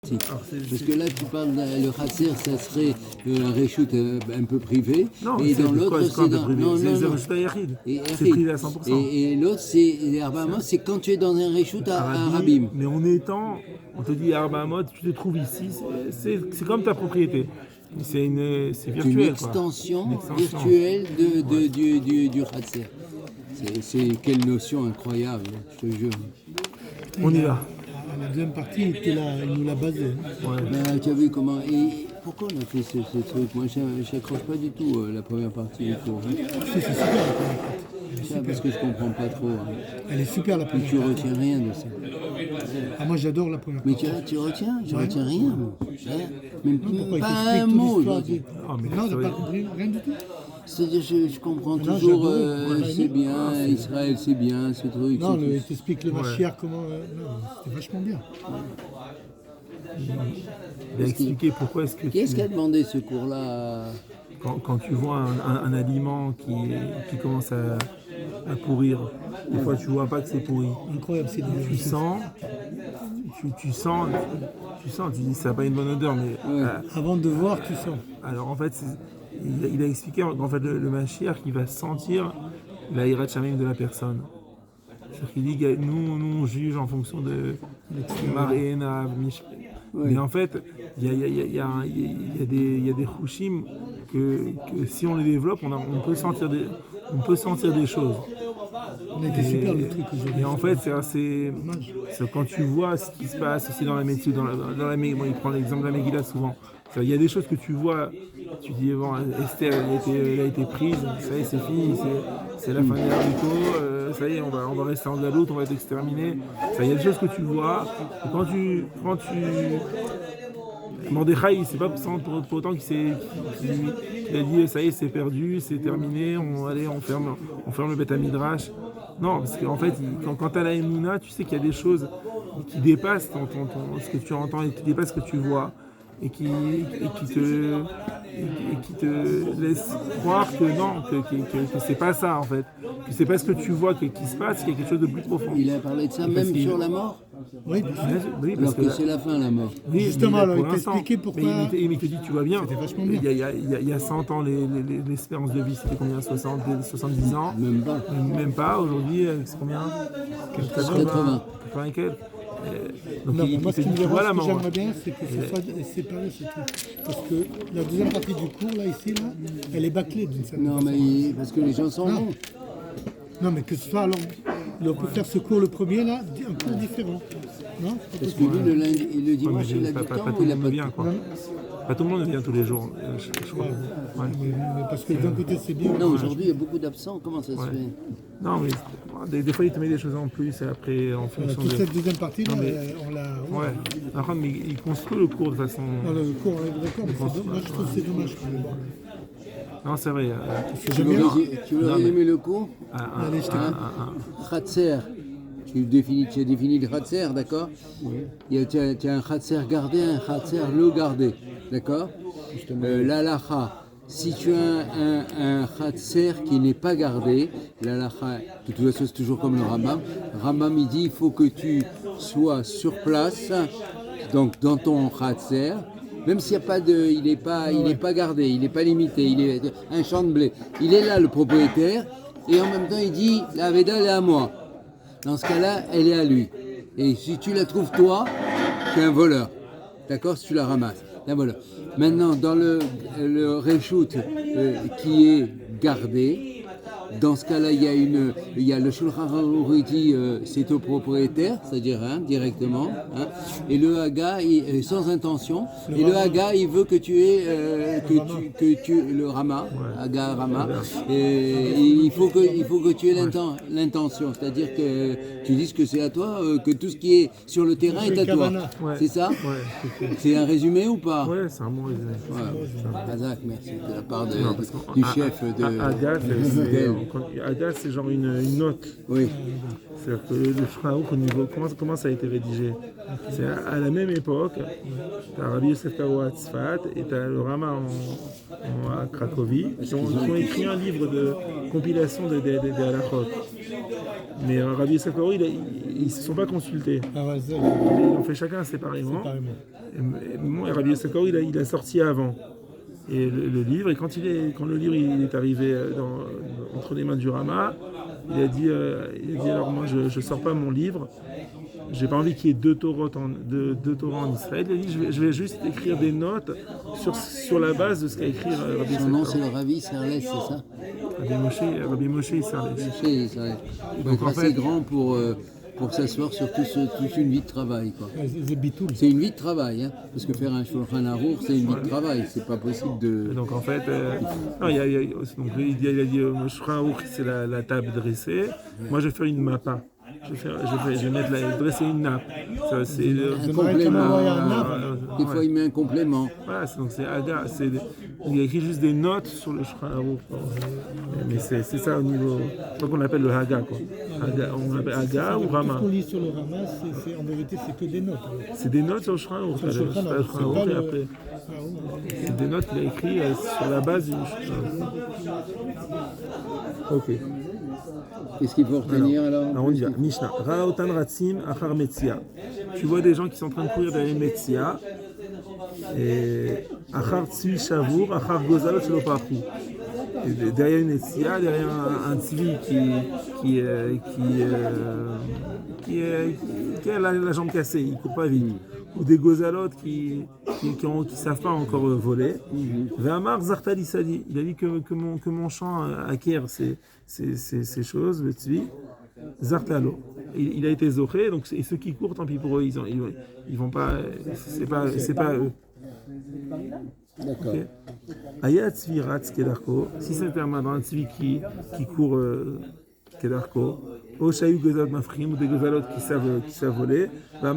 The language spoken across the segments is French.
Parce que là, tu parles, le Khatser, ça serait un reshoot un peu privé. Non, et dans l'autre, c'est dans. Non, c'est privé à 100%. Et l'autre, c'est Arba c'est quand tu es dans un reshoot à Arabim. Mais on te dit Arba Hamot, tu te trouves ici, c'est comme ta propriété. C'est virtuel. Une extension virtuelle du Khatser. C'est quelle notion incroyable, je te jure. On y va. La deuxième partie, il nous l'a basé. Ouais. Ben, tu as vu comment. Et pourquoi on a fait ce truc? Moi, je n'accroche pas du tout la première partie du cours. C'est super la première partie. Ça, parce que je comprends pas trop. Elle est super la première partie. Tu partie. retiens rien de ça. Ah, moi j'adore la première partie. Mais tu retiens? Je retiens rien. Même pourquoi pas un mot. Non, on n'a pas compris rien du tout. C'est-à-dire, je comprends toujours, c'est bien, Israël, c'est bien, ce truc. Non, il t'explique le Mashiach, comment. C'était vachement bien. Il a expliqué pourquoi est-ce que. Qui est-ce qui a demandé ce cours-là? Quand tu vois un aliment qui commence à pourrir, des fois tu vois pas que c'est pourri. Incroyable, c'est tu sens, tu dis ça n'a pas une bonne odeur, mais. Avant de voir, tu sens. Alors en fait, il a expliqué qu'en fait le Mashiach il va sentir la hirat shamim de la personne. C'est-à-dire qu'il dit que nous on juge en fonction de Marina, mais en fait il y a des chushim que si on les développe on peut sentir des choses. On a été super le truc aujourd'hui. Et en fait c'est quand tu vois ce qui se passe aussi dans la métier, dans la moi il prend l'exemple de la Megillah souvent. Il y a des choses que tu vois, tu dis bon, Esther elle a été prise, ça y est c'est fini, c'est la fin de l'Arbico, ça y est on va rester en galoute, on va être exterminé. Il y a des choses que tu vois, et quand tu Mordechai, c'est pas pour autant qu'il a dit ça y est c'est perdu, c'est terminé, on ferme le Beth Midrash. Non, parce qu'en fait, quand tu as la Emouna, tu sais qu'il y a des choses qui dépassent ce que tu entends et qui dépassent ce que tu vois. Et qui te laisse croire que non, que c'est pas ça en fait, que c'est pas ce que tu vois qui se passe, qu'il y a quelque chose de plus profond. Il a parlé de ça même sur la mort. Oui, parce que c'est la fin la mort. Oui, justement, alors il t'a expliqué pourquoi. Mais il te dit tu vois bien. C'était vachement bien. Il y a 100 ans, l'espérance de vie c'était combien? 70 ans? Même pas. Aujourd'hui, c'est combien? 80. 80 et quelques. Donc non, moi, ce que j'aimerais bien, c'est que ça soit séparé, c'est tout. Parce que la deuxième partie du cours, là, ici, là, elle est bâclée d'une certaine façon. Non, mais parce que les gens sont bons. Non, mais que ce soit, alors, on peut faire ce cours, le premier, là, un cours différent. Non? Parce que lui, le dimanche, il a du temps, il a pas de temps. Pas tout le monde vient tous les jours, je crois. Ouais. Mais parce que d'un côté, c'est bien. Non, aujourd'hui, il y a beaucoup d'absents. Comment ça se fait? Non, mais des fois, il te met des choses en plus, et après, en fonction toute cette deuxième partie, là, on l'a... Ouais. Après, mais il construit le cours de façon... Non, le cours, on est d'accord, mais moi, je trouve que c'est dommage. Non, c'est vrai. Tu veux résumer le cours? Allez, je t'écoute. Khatser. Tu as défini le Khatser, d'accord? Oui. Tu as un Khatser gardé, un Khatser le gardé, d'accord? L'alacha. Si tu as un Khatser qui n'est pas gardé, l'alacha, de toute façon c'est toujours comme le Rambam. Rambam il dit il faut que tu sois sur place, donc dans ton Khatser, même s'il n'y a pas il n'est pas gardé, il n'est pas limité, il est un champ de blé. Il est là le propriétaire et en même temps il dit la Aveda elle est à moi. Dans ce cas-là, elle est à lui. Et si tu la trouves toi, tu es un voleur. D'accord? Si tu la ramasses. Un voleur. Maintenant, dans le reshoot qui est gardé, dans ce cas-là, il y a le Shulchan Aruch dit c'est au propriétaire, c'est-à-dire directement, et le Haga sans intention, et le Haga il veut que tu aies le Rama, Haga Rama, et il faut que tu aies l'intention, c'est-à-dire que tu dises que c'est à toi, que tout ce qui est sur le terrain est à toi, c'est ça? C'est un résumé ou pas? Ouais, c'est un bon résumé. Razak, merci de la part du chef de Haga, Haga, c'est genre une note. Oui. C'est-à-dire que le Shulchan Aruch, au niveau, comment ça a été rédigé? C'est à la même époque, tu as Rabbi Yosef Karo à Tzfat et tu as le Rama à Cracovie, qui ont écrit un livre de compilation des halachot. Mais Rabbi Yosef Karo, ils ne se sont pas consultés. Ils ont fait chacun séparément. Et Rabbi Yosef Karo, il a sorti avant. Et le livre, et quand le livre il est arrivé entre les mains du Rama, il a dit alors moi je ne sors pas mon livre, j'ai pas envie qu'il y ait deux Torahs en Israël. Il a dit je vais juste écrire des notes sur la base de ce qu'a écrit Rabbi Yosef. Son nom c'est le Ravi Serles, c'est ça? Rabbi Moshe Serles. Il est assez grand pour s'asseoir sur toute une vie de travail, quoi. C'est une vie de travail, hein, parce que faire un Shulchan Aruch, c'est une vie de travail, c'est pas possible de... Donc en fait, il a dit Shulchan Aruch, c'est la table dressée. Moi, je vais faire une mappa. Je vais dresser une nappe. Ça, c'est un complément. Des fois, il met un complément. Voilà, donc c'est Haga. Il a écrit juste des notes sur le Shulchan Aruch. Mais c'est ça au niveau. C'est ça qu'on appelle le Haga, quoi. On l'appelle Haga ou Rama. Ce qu'on lit sur le Rama, en vérité, c'est que des notes. C'est des notes sur le Shulchan Aruch. C'est des notes qu'il a écrites sur la base du Shulchan Aruch. Ok. Qu'est-ce qu'il faut retenir alors on dit Mishnah. Ra'otan ratzim achar metzia. Tu vois des gens qui sont en train de courir derrière une metzia. Et achar tzvi shavour, achar gozalot shelo parchu. Derrière une metzia, derrière un tzvi qui a la jambe cassée, il ne court pas vite. Ou des gozalotes qui ne savent pas encore voler. Ve'amar zartali sadi. Il a dit que mon champ acquiert ces choses, le tzvi, zartalo. Il a été zoché, donc et ceux qui courent, tant pis pour eux, ils vont pas, c'est pas eux. D'accord. Aya tzvi ratz kedarko. Si c'est un tzvi qui court kedarko. Ou des gozalot qui savent voler, et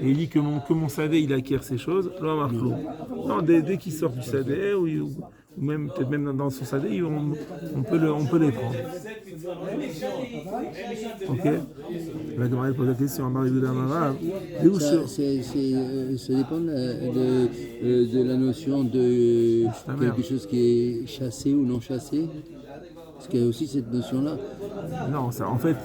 il dit que mon sadé il acquiert ces choses, non, dès qu'il sort du sadé, ou même peut-être même dans son sadé, on peut les prendre. Ok. La Gemara pose la question. Ça dépend de la notion de quelque chose qui est chassé ou non chassé. Parce qu'il y a aussi cette notion-là. Non, ça, en fait...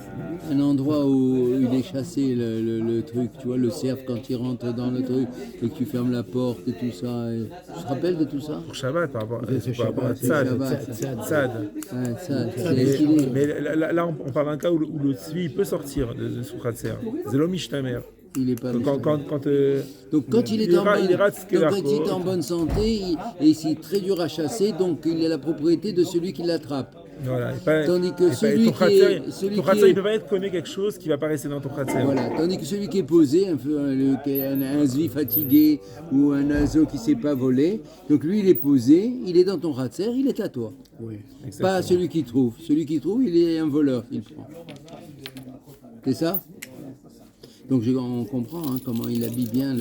Un endroit où il est chassé, le truc, tu vois, le cerf quand il rentre dans le truc et que tu fermes la porte et tout ça. Tu te rappelles de tout ça? Pour Shabbat, par rapport à Tzad. Mais là, on parle d'un cas où le tzvi peut sortir de Soukhat Ser. C'est l'homme Ishtamer. Il est pas donc quand il est en bonne santé, et c'est très dur à chasser, donc il a la propriété de celui qui l'attrape. Voilà, tandis que celui qui il peut pas être connu quelque chose qui va pas rester dans ton khatser. Voilà, tandis que celui qui est posé, un zvi fatigué ou un oiseau qui ne sait pas voler, donc lui il est posé, il est dans ton khatser, il est à toi. Oui, pas celui qui trouve. Celui qui trouve, il est un voleur, il prend. C'est ça? Donc on comprend comment il habille bien,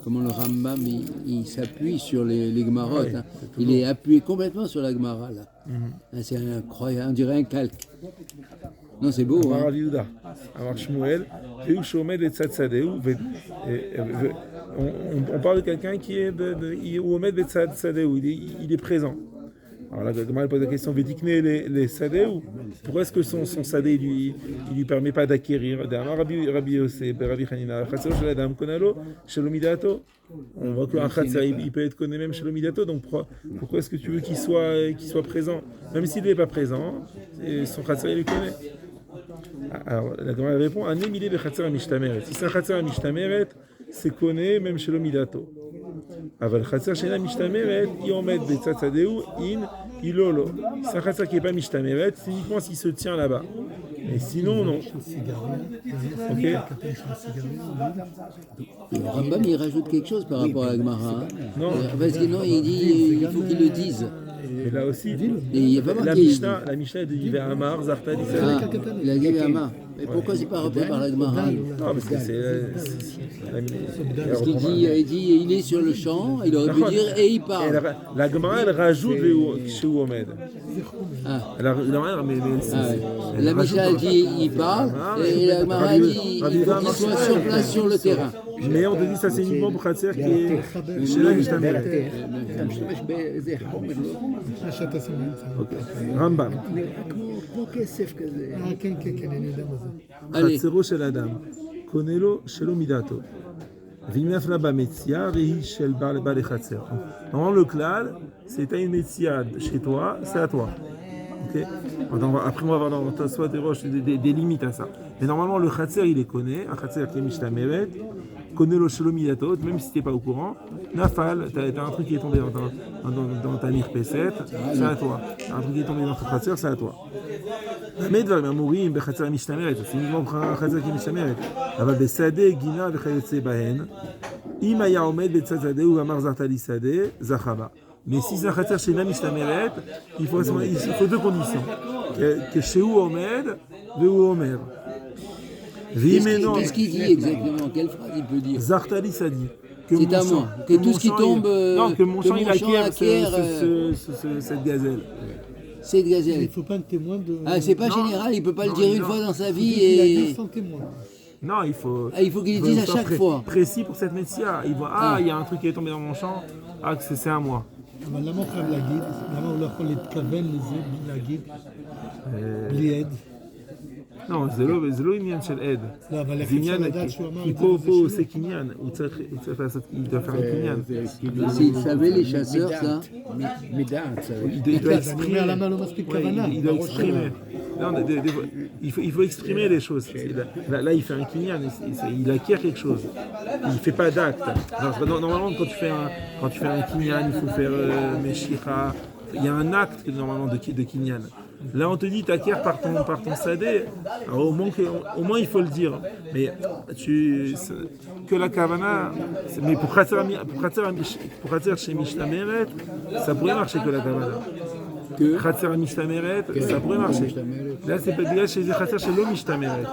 comment le Rambam il s'appuie sur les Gemarotes. Ouais, il est appuyé complètement sur la Gemara là. C'est incroyable, on dirait un calque. Non, c'est beau. Alors Shmuel, on parle de quelqu'un qui est il est présent. Alors la Gemara pose la question, Védikné les sadéou, pourquoi est-ce que son sadé il lui permet pas d'acquérir? Rabbi Yosef, Rabbi Hanina, Khatser shel Adam konalo shel midato. On voit que un Khatser il peut être connu même shel midato, donc pourquoi est-ce que tu veux qu'il soit présent? Même s'il n'est pas présent, son Khatser il le connaît. Alors la Gemara répond, un émilé de Khatser amishtameret. Si c'est un Khatser amishtameret, c'est connu même shel midato. אבל חצר שאינה משתמרת, היא עומדת בצד שדהו, היא לא. C'est un חצר qui n'est pas משתמרת, c'est uniquement s'il se tient là-bas. Et sinon, non. Ok. Le Rambam, il rajoute quelque chose par rapport à la Gemara. Non. Parce que non, il dit il faut qu'il le dise. Et là aussi, il y a pas la Mishnah dit Amar, Zartali. Il a dit Amar. Mais pourquoi c'est pas repris par la Gemara? parce que Parce qu'il dit, il est sur le champ, il aurait pu dire et il parle. La Gemara, elle rajoute chez Ouomed. La Mishnah dit il parle, et la Gemara dit il faut qu'il soit sur place sur le terrain. Mais on te dit ça c'est uniquement pour Khatser qui est chez la Mishnameret. רמב"ם. חצרו של אדם, קונה לו שלא מידתו. ואם נפלה במציאה, והיא של בעל חצר. Normalement, le klal, c'est t'as une métia chez toi, c'est à toi. Okay. Après, on va voir dans soit des roches des limites à ça. Mais normalement, le khatser, il les connaît. Un khatser qui est mishtameret, connaît le shalom midatot, même si tu n'es pas au courant. Nafal, tu as un truc qui est tombé dans ta mirpeset, c'est à toi. Un truc qui est tombé dans ton khatser, c'est à toi. Mais דברים אמורים בחצר המשתמרת, c'est uniquement בחצר qui est משתמרת. אבל בשדה, גינה וכיוצא בהן, אם היה עומד בצד שדה ואמר זרעת לי שדה, זכה בה. Mais si c'est un khatser chez la Mishtameret, il faut deux conditions. Que chez où Omed, de où Omer. Qu'est-ce qu'il dit exactement? Quelle phrase il peut dire? Zartali Sadi. C'est à moi. Que tout ce qui tombe. Non, que mon champ il acquiert cette gazelle. Cette gazelle. Il ne faut pas un témoin de. Ah, c'est pas général, il ne peut pas le dire une fois dans sa vie Il a et. dit sans témoin. Non, il faut qu'il le dise à chaque fois. Précis pour cette métia. Il voit, il y a un truc qui est tombé dans mon champ, que c'est à moi. למה הוא חייב להגיד? למה הוא לא יכול להתכוון לזה, להגיד? בלי עד? לא, זה לא עניין של עד. לא, אבל איך זה אפשר עניין, לדעת שהוא אמר כי את זה פה וזה הוא שלו? עושה קניין, הוא צריך לעשות, il doit faire un קניין. S'ils savaient les chasseurs, ça. Il doit exprimer. אני אומר למה לא מספיק כוונה? Il doit exprimer. Non, il faut exprimer les choses. Là, il fait un kinyan, il acquiert quelque chose. Il ne fait pas d'acte. Normalement, quand tu fais un kinyan, il faut faire meshira. Il y a un acte normalement de kinyan. Là, on te dit, tu acquiers par ton sadé. Alors, au moins, il faut le dire. Mais que la kavana, mais pour Khatser chez Mishtameret, ça pourrait marcher que la kavana. Khatser Mishtameret, ça pourrait marcher. Là, c'est pas bien chez Khatser chez l'eau Mishtameret.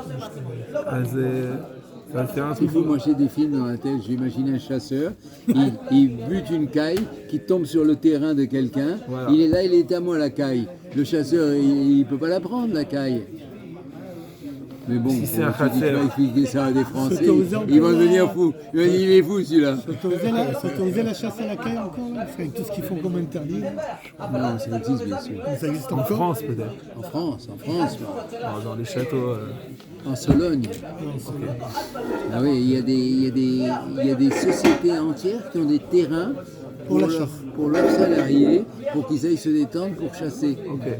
Ça va faire un truc. Moi, j'ai des films dans la tête. J'imagine un chasseur, il bute une caille qui tombe sur le terrain de quelqu'un. Voilà. Il est là, il est à moi la caille. Le chasseur, il ne peut pas la prendre, la caille. Mais bon, si c'est un tu vas expliquer ça à des Français, ils vont devenir fous. Il est fou celui-là. S'autoriser la chasse à la caille encore, avec tout ce qu'ils font comme interdit? Non, ça existe bien sûr. Ça existe en encore? France peut-être. En France. Dans les châteaux. En Sologne. Ah oui, il y a des sociétés entières qui ont des terrains pour leurs salariés, pour qu'ils aillent se détendre pour chasser. Okay.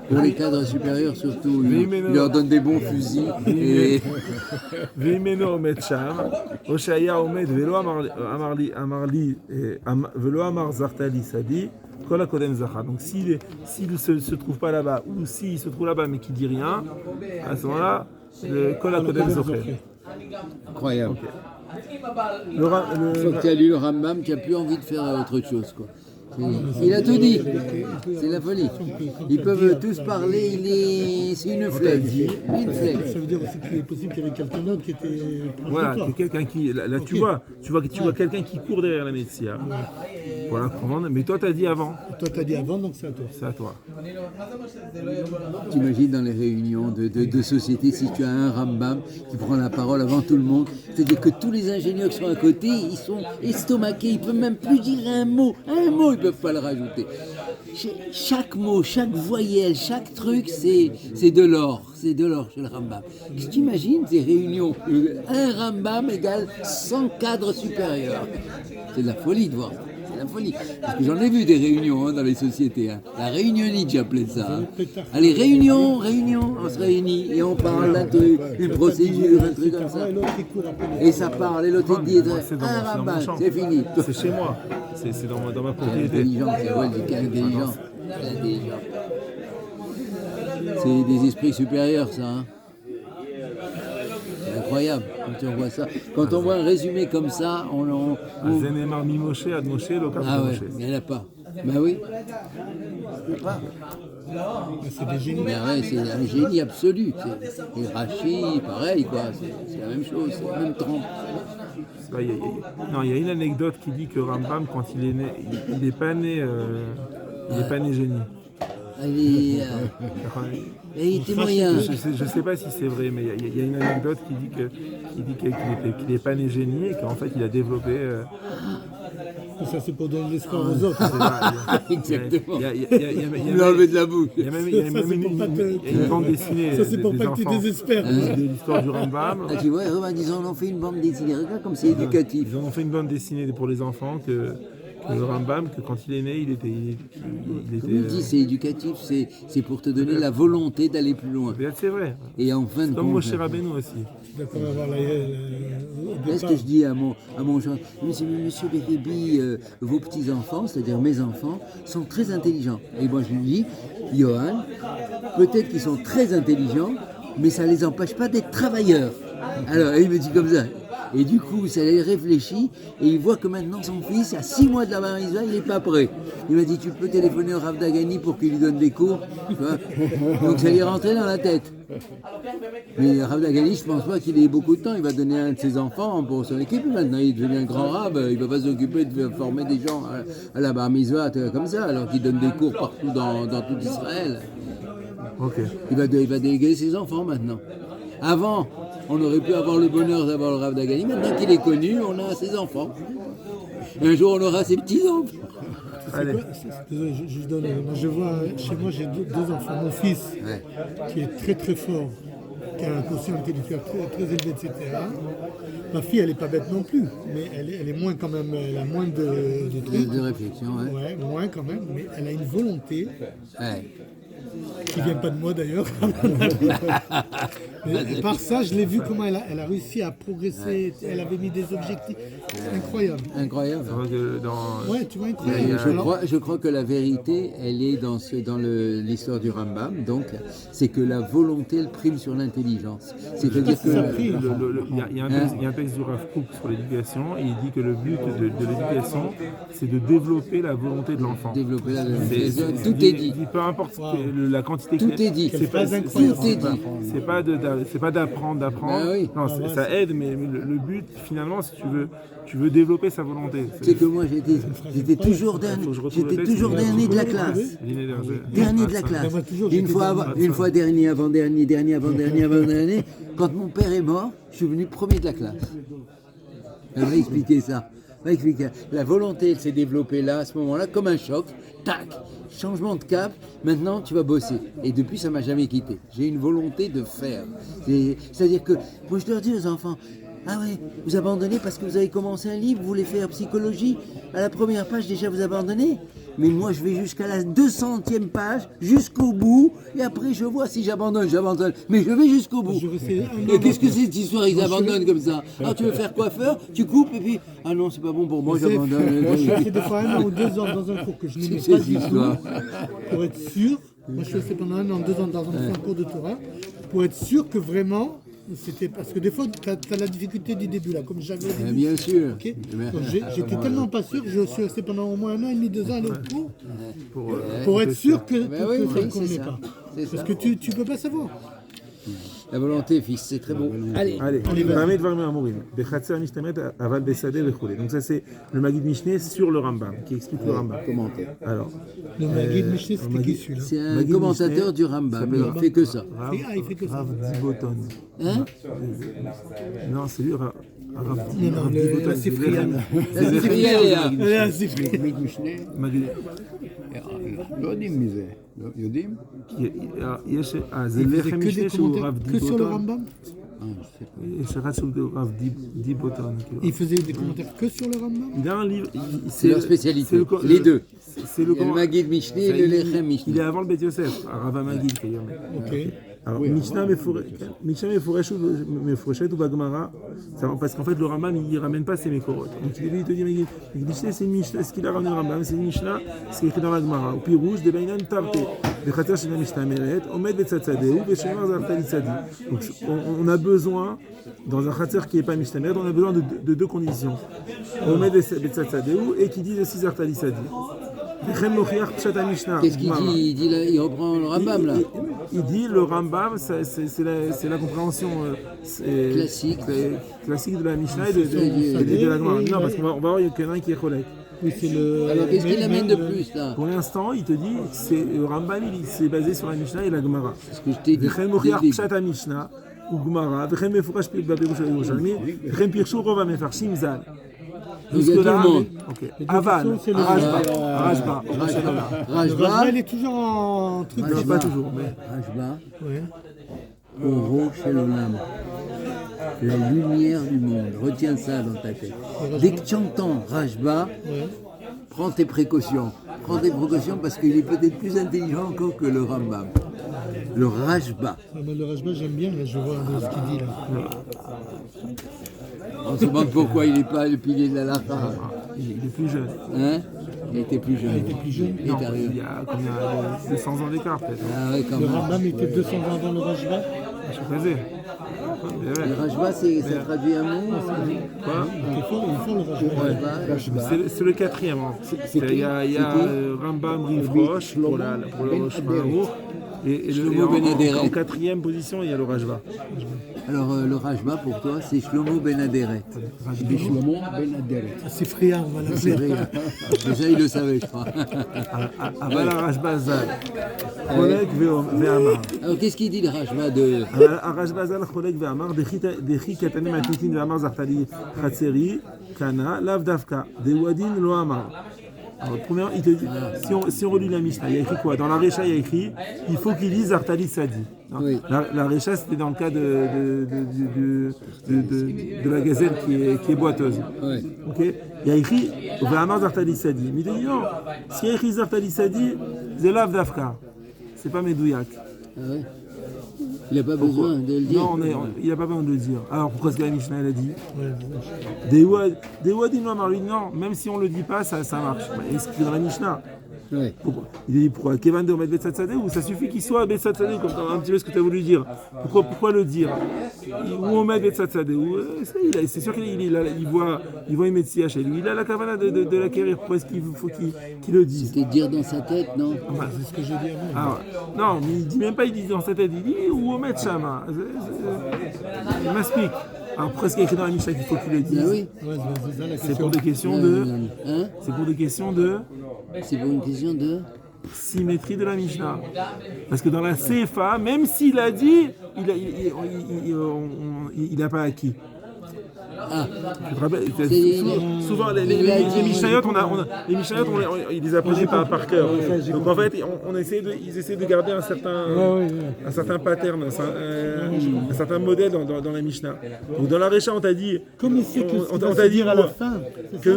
Pour les cadres supérieurs surtout, ils leur donnent des bons fusils. ואימנו עומד שם, או שהיה עומד ולא אמר זכת לי שדי, כל הקודם זכה. Donc s'il se trouve pas là-bas, ou s'il se trouve là-bas mais qui dit rien, à ce moment-là, כל הקודם זוכה. Incroyable. Okay. Une fois que tu as lu le Rambam, tu n'as plus envie de faire autre chose, quoi. Il a tout dit, c'est la folie. Ils peuvent tous parler, c'est une flèche. Ça veut dire aussi qu'il est possible qu'il y avait quelqu'un d'autre qui était. Voilà, que quelqu'un qui. Là, tu vois quelqu'un qui court derrière la médecine. Pour la prendre, mais toi t'as dit avant. Toi t'as dit avant, donc c'est à toi. C'est à toi. T'imagines dans les réunions de sociétés, si tu as un Rambam qui prend la parole avant tout le monde, c'est-à-dire que tous les ingénieurs qui sont à côté, ils sont estomaqués, ils ne peuvent même plus dire un mot, ils ne peuvent pas le rajouter. Chaque mot, chaque voyelle, chaque truc, c'est de l'or chez le Rambam. T'imagines ces réunions, un Rambam égale 100 cadres supérieurs. C'est de la folie de voir. La folie. Parce que j'en ai vu des réunions dans les sociétés. La réunionnite, j'appelais ça. Allez, réunion, on se réunit et on parle d'un truc, une procédure, un truc comme ça. Et ça parle, et l'autre dit un rabbin, c'est fini. C'est chez moi, c'est dans ma propriété. Intelligent. C'est des esprits supérieurs, ça. Hein. C'est incroyable quand on voit ça. Quand on voit un résumé comme ça, Ah ouais, mais il n'y en a pas. Ben oui. C'est des génies. Mais ouais, c'est un génie absolu. Et Rachi, pareil, quoi. C'est la même chose, c'est la même trempe. Non, il y a une anecdote qui dit que Rambam, quand il est né, il n'est pas né, il est pas né génie. Allez, il était moyen. Je sais pas si c'est vrai, mais il y a une anecdote qui dit qu'il n'est pas né génie et qu'en fait il a développé. Ça, c'est pour donner l'espoir aux autres. Exactement. Il l'a enlevé de la bouche. Il y a même une bande dessinée. Ça, c'est pour pas que tu désespères. De l'histoire du Rambam. Ah, tu vois, ils en ont fait une bande dessinée. Regarde comme c'est éducatif. Ils en ont fait une bande dessinée pour les enfants que le Rambam, que quand il est né, il était. Comme il dit, c'est éducatif, c'est pour te donner la volonté d'aller plus loin. C'est vrai. Et en fin de comme compte. Moshe Rabbeinu aussi. D'accord, avoir Est-ce que je dis à mon genre, monsieur Bérébi, vos petits-enfants, c'est-à-dire mes enfants, sont très intelligents. Et moi je lui dis, Johan, peut-être qu'ils sont très intelligents, mais ça ne les empêche pas d'être travailleurs. Alors, il me dit comme ça. Et du coup, ça les réfléchit et il voit que maintenant son fils, à 6 mois de la bar mitzvah, il n'est pas prêt. Il m'a dit, tu peux téléphoner au Rav Dagani pour qu'il lui donne des cours. Tu vois. Donc ça lui est rentré dans la tête. Mais Rav Dagani, je ne pense pas qu'il ait beaucoup de temps. Il va donner un de ses enfants pour son équipe. Maintenant, il devient un grand rab. Il ne va pas s'occuper de former des gens à la bar mitzvah comme ça, alors qu'il donne des cours partout dans tout Israël. Okay. Il va déléguer ses enfants maintenant. Avant, on aurait pu avoir le bonheur d'avoir le Rav Dagani. Maintenant qu'il est connu, on a ses enfants. Et un jour, on aura ses petits-enfants. Allez. Je vois, chez moi, j'ai deux enfants. Mon fils, qui est très très fort, qui a un quotient intellectuel très élevé, etc. Ma fille, elle n'est pas bête non plus, mais elle est moins quand même, elle a moins de trucs. De réflexion, ouais. Ouais, moins quand même, mais elle a une volonté. Ouais. Qui ne vient pas de moi d'ailleurs. Mais par ça, je l'ai vu comment elle a réussi à progresser. Elle avait mis des objectifs. C'est incroyable. Incroyable. Ouais, tu vois, incroyable. Je crois que la vérité, elle est dans l'histoire du Rambam. Donc, c'est que la volonté, elle prime sur l'intelligence. C'est-à-dire que... Il y a un texte du Rav Kook sur l'éducation et il dit que le but de l'éducation, c'est de développer la volonté de l'enfant. Développer la volonté. Tout est dit. Peu importe la quantité. Tout est dit. C'est pas incroyable. Tout est dit. C'est pas d'apprendre. Ah oui. Non, ça aide, mais le but, finalement, si tu veux développer sa volonté. C'est que moi, j'étais toujours dernier de la classe. Dernier de la classe. Une fois dernier, avant-dernier. Quand mon père est mort, je suis venu premier de la classe. Elle m'a expliqué ça. La volonté, elle s'est développée là, à ce moment-là, comme un choc. Tac, changement de cap. Maintenant, tu vas bosser. Et depuis, ça m'a jamais quitté. J'ai une volonté de faire. C'est-à-dire que, moi, je leur dis aux enfants, ah ouais, vous abandonnez parce que vous avez commencé un livre, vous voulez faire psychologie. À la première page, déjà, vous abandonnez. Mais moi, je vais jusqu'à la 200e page, jusqu'au bout, et après, je vois si j'abandonne. Mais je vais jusqu'au bout. Et qu'est-ce que c'est cette histoire? Ils abandonnent comme ça. Ah, tu veux faire coiffeur? Tu coupes, et puis, ah non, c'est pas bon pour moi, j'abandonne. Moi, je fais des fois 1 an ou 2 ans dans un cours que je n'aimais pas du tout, pour être sûr. Moi, je fais pendant 1 an, 2 ans dans un cours de Torah, pour être sûr que vraiment... C'était parce que des fois, tu as la difficulté du début, là, comme j'avais dit. Bien sûr. Okay. J'étais tellement pas sûr que je suis resté pendant au moins 1 an et demi, 2 ans à aller au cours pour être sûr que ça ne convenait pas. Parce que tu ne peux pas savoir. La volonté, fils, c'est très bon. Allez, donc ça c'est le Maggid Mishneh sur le Rambam, qui explique le Rambam. Commentaire. Alors, le Maggid Mishneh, c'était qui celui-là? C'est un commentateur du Rambam, il ne fait que ça. Il fait que ça. Rav Diboton. Hein? Non, c'est lui, Rav Non, la Sifriya. La Sifriya. לא יודעים מי זה, יודעים? זה לחם משנה שהוא רב que sur le Rambam? יש אחד שהוא רב דיבוטון. Il faisait des commentaires que sur le Rambam? Il a un livre. C'est leur spécialité, les deux. C'est le Maggid Mishneh et le Lechem Mishneh. Il est avant le Bet Yosef, Rav Maggid. Ok. Alors, Mishnah Meforeshet ou Bagmara, parce qu'en fait le Rambam il ramène pas ses Mekorot. Donc il te dit, Mishnah c'est une Mishnah, ce qu'il a ramené le Rambam, c'est une Mishnah, ce qui est écrit dans la Gemara. Au Pirouge, des Bainan Tarte, des Khater Shena Mishnah Meret, Omed Betzatzadeu, Beshemar Zartali Tzadi. Donc on a besoin, dans un Khater qui n'est pas Mishnah Meret, on a besoin de 2 conditions. Omed Betzatzadeu et qui dit aussi Zartali Tzadi. Qu'est-ce qu'il dit? Il reprend le Rambam là. Il dit le Rambam, c'est la compréhension Classique. classique de la Mishnah et de la Gemara. Non, parce qu'on va voir qu'il y en a un qui est Cholek. Oui, c'est le. Alors qu'est-ce qu'il amène de plus là? Pour l'instant, il te dit que le Rambam, c'est basé sur la Mishnah et la Gemara. C'est ce que je t'ai dit. וכן מוכיח פשט המשנה וגמרא, וכן מפורש בפירוש הירושלמי, וכן פירשו רוב המפרשים ז"ל. Donc il y a tout le monde. אבל, הרשב"א, Rajba, il est toujours en truc. non, pas toujours, mais Rajba, Ouais. Oro Shel Olam. La lumière du monde. Retiens ça dans ta tête. Dès que tu entends Rajba, prends tes précautions. Prends tes précautions parce qu'il est peut-être plus intelligent encore que le Rambam. Le Rajba. Le Rajba, j'aime bien, là, je vois ce qu'il dit là. On se demande pourquoi il n'est pas le pilier de la Lacha. il est plus jeune. Hein? Il était plus jeune. Il Non, est arrivé. il y a combien 200 ans d'écart peut-être. Ah ouais, quand Le même. Rambam était 200 ans avant le Rajba. Je suis basé. Le Rajba, ça traduit un mot? Quoi Il faut le Rajba. Rajba. C'est le quatrième. Hein. Il y a Rambam Rifrosh pour le Shmaou. Et en quatrième position, il y a le Rajba. Alors le Rajba pour toi, c'est Shlomo Ben Aderet. Shlomo Ben Aderet. C'est Fria, on va C'est l'appeler. vrai. Déjà, il le savait, je crois. אבל הרשב"א ז"ל חולק ואמר. Alors, qu'est-ce qu'il dit le Rajba de... הרשב"א ז"ל חולק ואמר דחי קטנים מהתניתין ואמר זכתה לי חצרי קנה לאו דווקא דהו הדין לא אמר. Alors, premièrement, il te dit, si on relit la Mishnah, il y a écrit quoi? Dans la Recha, il y a écrit il faut qu'il dise Zartali Sadi. Oui. La Recha, c'était dans le cas de la gazelle qui est boiteuse. Ouais. Okay? Il y a écrit V'amar Zartali Sadi. Mais il dit non, s'il y a écrit Zartali Sadi, c'est Lav Dafka. C'est pas Medouyak. Ah ouais. Il n'a pas besoin de le dire. Non, il n'a pas besoin de le dire. Alors pourquoi est-ce que la Mishnah elle a dit Des Wadim non, même si on ne le dit pas, ça marche. Est-ce qu'il est dans la Mishnah? Ouais. Pourquoi? Il a dit pourquoi Kevan de remettre Betsat Sadeh ou ça suffit qu'il soit Betsat Sadeh comme un petit peu ce que tu as voulu dire. Pourquoi le dire? Où on met Betsat Sadeh? C'est sûr qu'il voit une médecine chez lui. Il a la kavana de l'acquérir. Pourquoi est-ce qu'il faut qu'il le dise? C'était dire dans sa tête, non? C'est ce que j'ai dit avant. Non, mais il dit même pas, il dit dans sa tête, il dit où on met Shama. Il m'explique. Alors pourquoi est-ce qu'il y a écrit dans la Mishnah qu'il faut qu'il le dise? Ah oui. Ouais, c'est ça la C'est question. pour des questions de. Hein? C'est pour des questions de C'est pour une question de... symétrie de la Mishnah. Parce que dans la CFA, même s'il a dit, il n'a pas acquis. Ah, Tu te rappelles, C'est- souvent les Mishnayot, les Mishnayot, on les apprenait pas par cœur. Donc en fait, ils essaient de garder un certain pattern, un certain modèle dans la Mishnah. Donc dans la Recha, on t'a dit, Comme il sait que on ça va t'a se dit dire à la fin.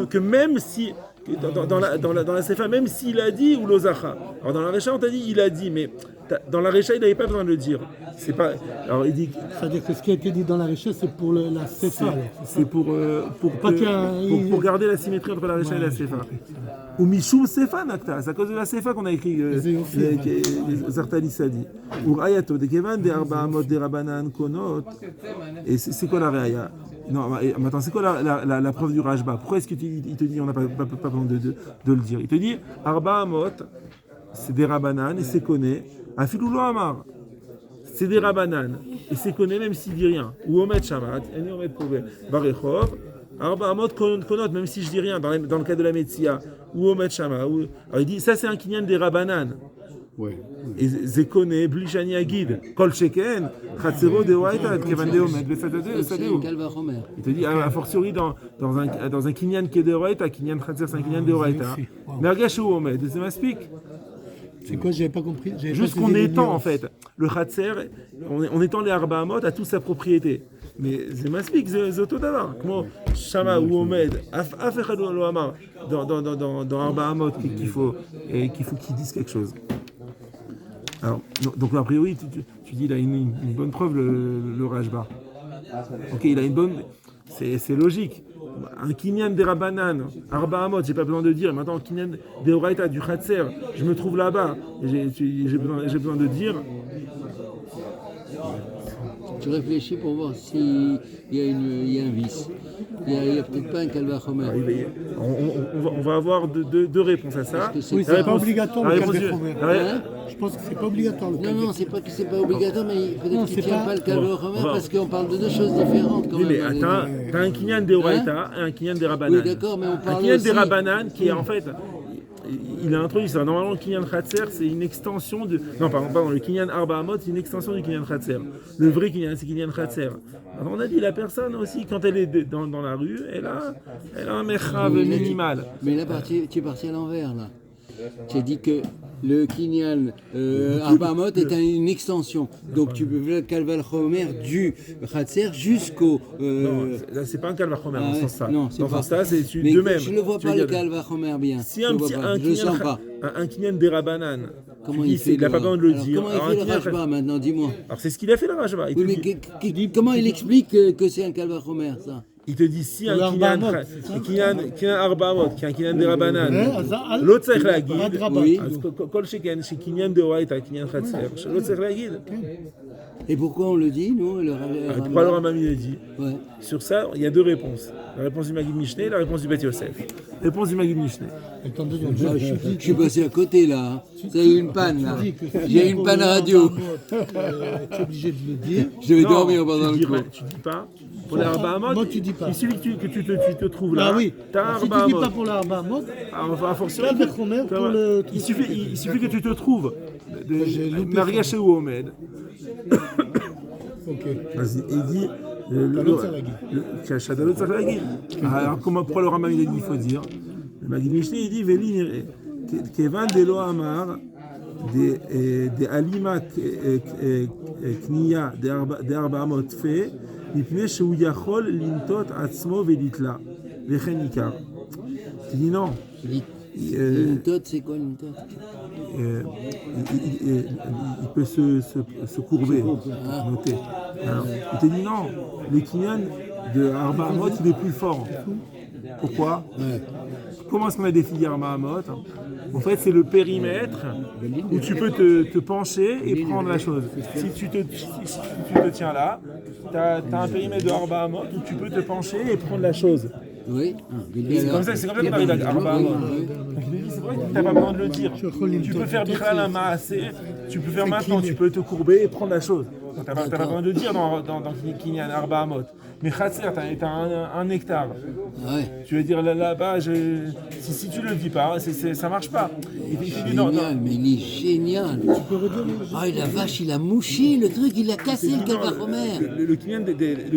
que même si dans la CFA, même s'il a dit ou l'ozacha. Alors dans la Recha, on t'a dit il a dit, mais dans la Recha, il n'avait pas besoin de le dire. C'est pas. Alors il dit. C'est-à-dire que ce qui a été dit dans la richesse, c'est pour la CFA. C'est pour garder la symétrie entre la Recha et la Sefa. Ou Mishum Sefa Nakta, c'est à cause de la Sefa qu'on a écrit les Zartali Sadi. Ou Ayato, de Kevan, de Arbaamot, de Rabanan, Konot. Et c'est quoi la Raya? Non, mais attends, c'est quoi la preuve du Rajba? Pourquoi est-ce qu'il te dit on n'a pas besoin de le dire? Il te dit Arbaamot, c'est des Rabanan et c'est conné. Afiloulo Amar. C'est des Rabanan, et c'est connu même s'il dit rien. Ou Omet Shamat, et Omet Prouvé, Barechov, Arba Amot Konot, même si je dis rien, dans le cas de la Metsia, ou Omet Shamat. Alors il dit, ça c'est un kinyan des Rabanan. ouais. Et Zekone, Blishani Agid, Kol Sheken, Chatzero de Waita, Kevan de Omet, Besatade, Sadeo. Calva Romer. Il te dit, a fortiori, dans un kinyan qui est de Waita, kinyan Chatzer, c'est un kinyan de Waita. Mergash ou Omet, c'est ma speak. C'est quoi, j'avais pas compris. Juste qu'on étend en fait. Le Khatser, on étend les Arba Amot à toute sa propriété. Mais c'est maspik, c'est autodavar. Comment Shama ou Omed, Afechad lo Amar, dans Arba Amot qu'il faut qu'il dise quelque chose. Alors, donc a priori, tu dis il a une bonne preuve le Rajba. Ok, il a une bonne. C'est logique. Un kinyan des Rabanan, Arba Amot, j'ai pas besoin de dire. Maintenant, un kinyan des Oraita, du Khatser, je me trouve là-bas. J'ai besoin de dire. Tu réfléchis pour voir s'il y a un vice. Il n'y a peut-être pas un calvachomer. On va avoir deux réponses à ça. Oui, c'est pas obligatoire le réponse du- calvachomer. la- Je pense que c'est pas obligatoire le Non, calvachomer. non, c'est pas que c'est pas obligatoire, mais peut-être Non, qu'il c'est ne tient pas- pas le calvachomer Bon. parce qu'on parle de deux choses différentes quand Oui, mais même. t'as un kinyan des Oraita et un kinyan des Rabbanan. Oui, d'accord, mais on Un parle kinyan aussi... des Rabbanan qui est en fait. Il a introduit ça. Normalement, le kinyan Khatser, c'est une extension de. Non, pardon, le kinyan Arba Amot, c'est une extension du kinyan Khatser. Le vrai kinyan, c'est kinyan Khatser. Alors, on a dit la personne aussi, quand elle est dans la rue, elle a un mechav minimal. Mais là, tu es parti à l'envers, là. Tu as dit que le Kinyan Arbamot est une extension. Donc tu peux faire le Kalvachomer du Khatser jusqu'au... Non, là, c'est pas un kalvachomer dans ce sens-là. Non, c'est Dans ce pas. sens-là, c'est Mais de même. je ne le vois Tu pas, veux le dire- Kalvachomer, bien. Si Je un le vois petit pas, je le sens pas. un kinyan des Rabbanan, Comment tu dis, il n'a pas besoin de le Alors, dire. comment Alors, il fait un le kinyan Rajba maintenant, dis-moi. Alors c'est ce qu'il a fait le Rajba. Il, Oui, te mais dit- comment il explique que c'est un Kalvachomer, ça? il te dit si un Ou kinyan Arba Amot, c'est ça kinyan Arba Amot, qui est un kinyan des Rabbanan, Ouais, l'autre צריך להגיד, Adraba. Oui. אז כל שכן שקניין דאורייתא, קניין חצר, שלא צריך להגיד. Et pourquoi on le dit, nous le Pourquoi le Rambam il le dit? Ouais. Sur ça, il y a deux réponses. La réponse du Maggid Mishneh et la réponse du Beth Yosef. Réponse du Maggid Mishneh. Attendez, donc, Ah, je suis passé à côté, là. hein. Ça eu une panne, là. J'ai eu une panne radio. Tu es obligé de le dire. Je vais Non, dormir pendant tu le dis, cours. tu dis pas. Pour les Arba Amot, Moi, tu dis pas. il suffit que tu te trouves là. Ah oui, T'as un si Arba tu dis Amot. pas pour l'Arba Amot, À fortiori, Kalvachomer pour le... il suffit que tu te trouves. J'ai loupé Maria Sheu Omed. Ok. Vas-y, il dit. Shadalot צריך להגיד. Alors, pourquoi le Rambam il a dit il faut dire? Le Maggid Mishneh il dit Veli nireh. כיוון דלא אמר דאלימה קנייה ד400 תפה, מפני שהוא יכול לנטות עצמו ולתלה, וכן עיקר. Tu dis non. Une tote, c'est quoi une tote? Il peut se courber, noter. Alors, il te dit non, le kinyan de Arba Amot, il est plus fort. Pourquoi? Comment est-ce qu'on a défini Arba Amot? En fait, c'est le périmètre où tu peux te pencher et prendre la chose. Si tu te tiens là, tu as un périmètre de Arba Amot où tu peux te pencher et prendre la chose. Oui. C'est comme ça qu'on arrive à Arba Amot. Donc il me dit, c'est vrai que tu n'as pas besoin de le dire. Tu peux faire Bichal un Maasé, tu peux faire maintenant, tu peux te courber et prendre la chose. Tu n'as pas besoin de le dire dans Kinyan Arba Amot. Mais Khatser, tu as un hectare. Ouais. Tu veux dire là-bas, si tu le dis pas, ça marche pas. Il dit, Génial, mais il est génial. Ah, la vache, il a mouché le truc, il a cassé le Kalvachomer. Le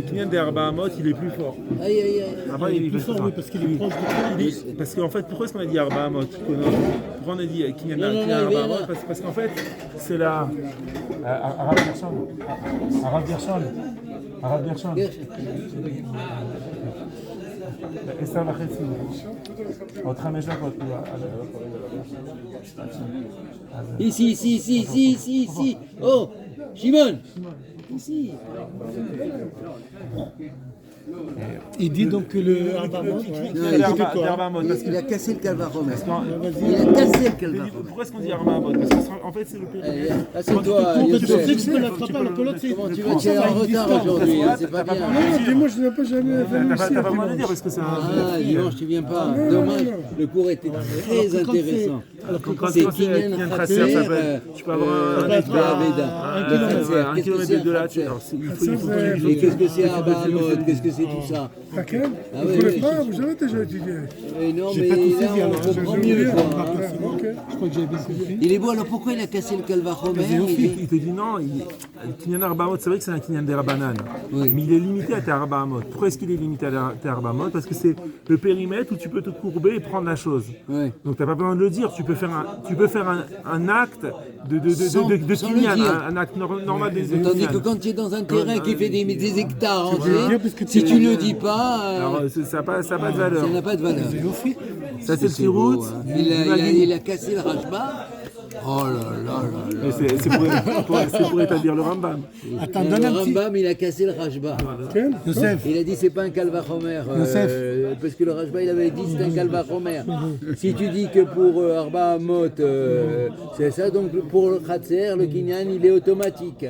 Kinyan des Arba Amot, il est plus fort. Aïe, aïe, aïe. Après, il est Plus fort, oui, parce qu'il est proche de... Parce qu'en fait, pourquoi est-ce qu'on a dit Arba Amot? Pourquoi on a dit Kinyan non, Arba viens Amot? là. Parce qu'en fait, c'est la... Arabe Gershon. עשר וחצי, עוד 5 דקות. Ici. Oh, Shimon. Ici. Il dit donc que le Arba Amot... Il a cassé le Kalvachomer. Il Il a cassé le Kalvachomer. Pourquoi est-ce qu'on dit Arba Amot? Parce qu'en fait, c'est le périmètre. Assieds-toi, Je pensais que Youssef. tu ne l'attrapes pas, alors que l'autre, c'est... Comment tu vas tirer en retard aujourd'hui, hein, c'est pas bien. Dis-moi, je n'ai pas jamais venu T'as pas besoin de le dire parce que c'est un... Ah, dimanche, tu viens pas. Dommage, le cours était très intéressant. Quand C'est c'est Kinyan Kinyan Khatser, Khatser, ça peut... Tu peux avoir un Aveda. un kilomètre de là. Et qu'est-ce que c'est Arba Amot? Qu'est-ce que c'est tout ça? Laquelle Ah Vous oui, ne connaissez oui, pas, vous avez déjà étudié. Non, J'ai mais pas tout là, saisi, alors, on comprend mieux, quoi. hein. Ok. Je crois que j'avais bien compris. Il est beau, alors pourquoi il a cassé le Kalvachomer? Il te dit non, le Kinyan Arba Amot, c'est vrai que c'est un Kinyan des Rabbanan, Oui. mais il est limité à tes Arba Amot. Pourquoi est-ce qu'il est limité à tes Arba Amot? Parce que c'est le périmètre où tu peux te courber et prendre la chose. Ouais. Donc tu n'as pas besoin de le dire, tu peux faire un acte de Sans le Kinyan, dire. un acte normal des Tandis que Kinyan. quand tu es dans un terrain qui fait des hectares dire entiers, parce que si tu- tu ne le dis pas, Alors ça n'a pas de valeur. ça n'a pas de valeur. Ça c'est le C'est beau, Tirout. hein. Il a cassé le Rajba. Oh là là là là. C'est pour établir le Rambam. Attends, Le donne un petit... Rambam, il a cassé le Rajba. Youssef, Il a dit c'est pas un Kalvachomer, parce que le Rajba il avait dit c'est un Kalvachomer. Si tu dis que pour Arba Amot c'est ça, donc pour le Khatser, le Kinyan il est automatique.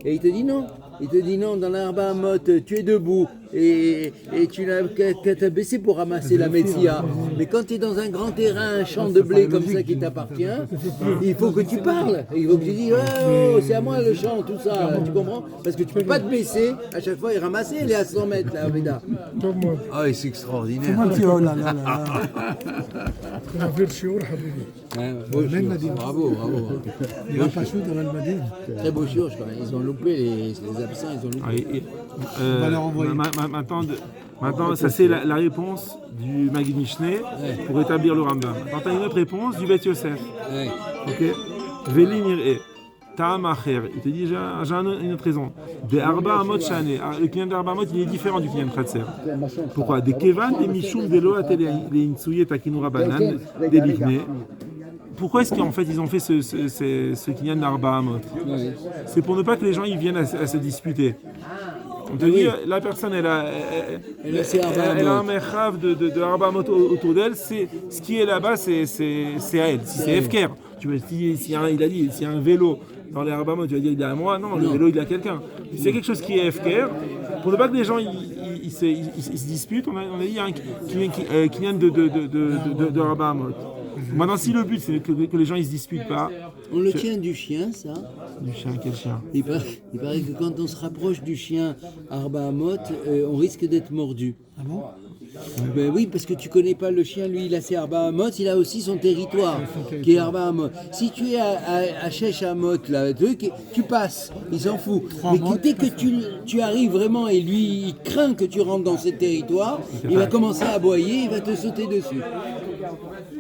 Et il te dit non. il te dit non, dans l'Arba Amot, tu es debout et tu n'as qu'à baisser pour ramasser la Metsia. Mais quand tu es dans un grand terrain, un champ de blé comme ça qui t'appartient, il faut que tu parles. Il faut que tu dises oh, c'est à moi le champ, tout ça, tu comprends? Parce que tu peux pas te baisser à chaque fois et ramasser, elle est à 100 mètres là, Aveda. Ah, c'est extraordinaire. Oh là là là là. On a fait le shiur, habibi. Bravo. Il a pas chaud dans l'Almadine. Très beau shiur, je crois. Ils ont loupé les absents, ils ont loupé. On va leur envoyer. Maintenant, ça c'est la réponse du Maggid Mishneh pour établir le Rambam. Maintenant, tu as une autre réponse du Beth Yosef. Ouais. Ok. Veli nir'e. Ta'am acher. Il te dit, j'ai une autre raison. Des arba amot shane. Le kinyan d'arba amot, il est différent du kinyan khatser. Pourquoi? Des kevan, des mishum, des loat, les insouye, takinura banan, des likne. Pourquoi est-ce qu'en fait ils ont fait ce kinyan d'arba amot? C'est pour ne pas que les gens ils viennent à se disputer. On te dit, la personne elle a un mechav de arba amot autour d'elle, ce qui est là-bas c'est à elle. Si c'est Efker, tu veux s'il y a un vélo dans les arba amot, tu vas dire il est à moi, non, le vélo il est à quelqu'un. Si c'est quelque chose qui est Efker, pour ne pas que les gens ils se disputent, on a dit il y a un kinyan de arba amot. Maintenant, si le but c'est que les gens ils se disputent pas. On le tient du chien, ça. Du chien, quel chien? Il paraît que quand on se rapproche du chien Arba Amot, on risque d'être mordu. Ah bon? Ben oui, parce que tu connais pas le chien, lui il a ses Arba Amot, il a aussi son territoire, qui est Arba Amot. Si tu es à Shesh Amot, là, tu passes, il s'en fout. Mais dès que tu arrives vraiment et lui il craint que tu rentres dans ce territoire, il va commencer à aboyer, il va te sauter dessus.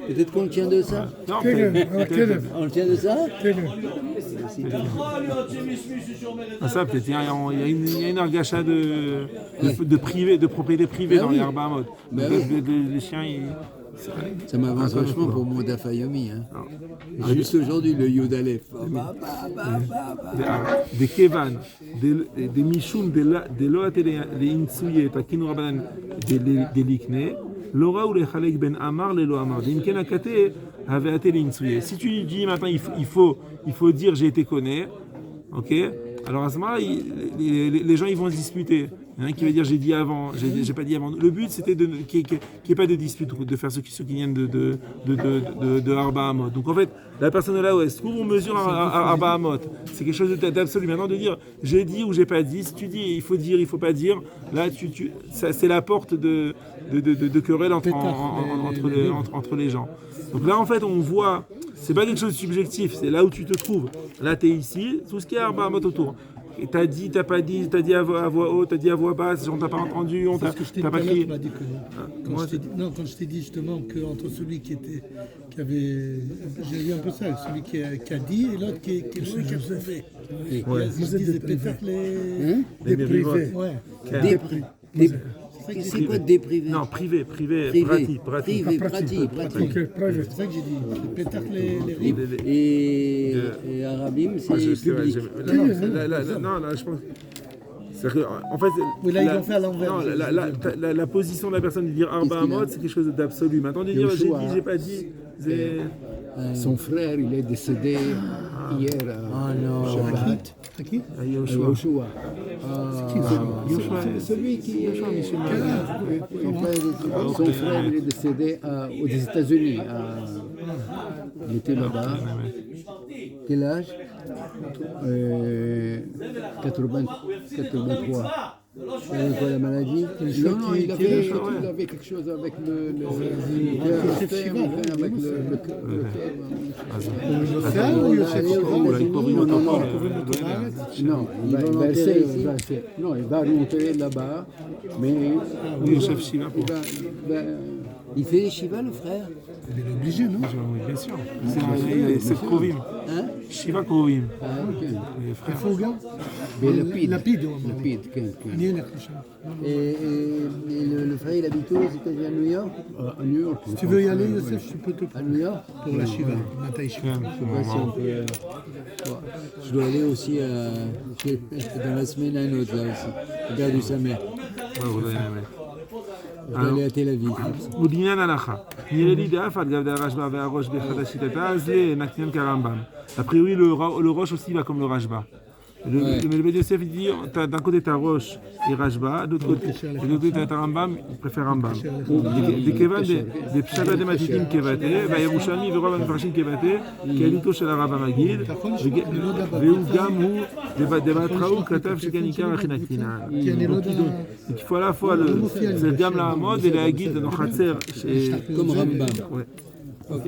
Peut-être qu'on le tient de ça? Non, On le tient de ça? ça peut-être. Il y a une argacha de propriété privée dans les Arba Amot. Les chiens, ça m'avance vachement pour mon Dafayomi. Juste aujourd'hui, le Yodalef. Des kevan, des mishum, des loat, des insouye, takin rabanan, des likne. L'aura ou les chalek ben amar les lo amar. Des imkenakate avait até les insouye. Si tu lui dis maintenant il faut dire j'ai été connu, ok? Alors à ce moment-là, les gens ils vont se disputer. Il y en a un qui va dire j'ai dit avant, j'ai pas dit avant. Le but c'était qu'il n'y ait pas de dispute, de faire ce qui viennent de Arba Amot. Donc en fait, la personne là où est-ce qu'on mesure Arba Amot, c'est quelque chose d'absolu. Maintenant de dire j'ai dit ou j'ai pas dit, si tu dis il faut dire, il faut pas dire, là c'est la porte de querelle entre les gens. Donc là en fait on voit, c'est pas quelque chose de subjectif, c'est là où tu te trouves. Là tu es ici, tout ce qui est Arba Amot autour. Et t'as dit, t'as pas dit, t'as dit à voix haute, t'as dit à voix basse, on t'a pas entendu, on t'a pas crié. Quand je t'ai dit justement qu'entre celui qui avait, j'ai eu un peu ça, celui qui a dit et l'autre qui a prouvé. Vous êtes des privés. C'est quoi des privés? Non, privé, prati. C'est ça que j'ai dit. Pétard les ribes. Et Arabim, c'est public. Non, là, je pense. En fait, là, ils l'ont fait à l'envers. Non, la position de la personne de dire Arba Amot, c'est quelque chose d'absolu. Maintenant, de dire j'ai dit, j'ai pas dit, c'est. Son frère, il est décédé hier À qui? À Yoshua. C'est celui qui est. Son frère, il est décédé aux États-Unis. Il était là-bas. Quel âge? 83. C'est quoi la maladie? Non, il avait quelque chose avec le il va remonter là-bas, mais le chef Shiva. Il fait les Shiva, le frère? Il est obligé, non? Oui, bien sûr. C'est Krovim. Shiva Krovim. Les frères. Fouga? Lapide. Et le frère, il habite où? Aux États-Unis, à New York? À New York. Si tu veux y aller, Youssef, je peux te À New York? pour la Shiva. Mataï Shiva. Je sais pas si on peut. Je dois aller aussi dans la semaine à un autre, là aussi. Regarde sa mère. Je dois aller à Tel Aviv. ובעניין הלכה, נראה לי דאף על גב הרשב"א והראש בחדש שיטתה, זה נקנן כרמב"ם. A priori, le Roche aussi va comme le Rashba. Le Beth Yosef il dit d'un côté t'as Roche et Rashba, de l'autre côté t'as Rambam, il préfère Rambam. Des Kevan, des Pshata de Matitim Kevate, Yerushalmi ורוב המפרשים כבתי, כעליתו של הרב המגיד, והוא גם הוא, דבתך הוא כתב שכן עיקר הכי נקטינן. Donc il faut à la fois c'est גם לעמוד ולהגיד dans חצר. Comme Rambam. Ouais. Ok.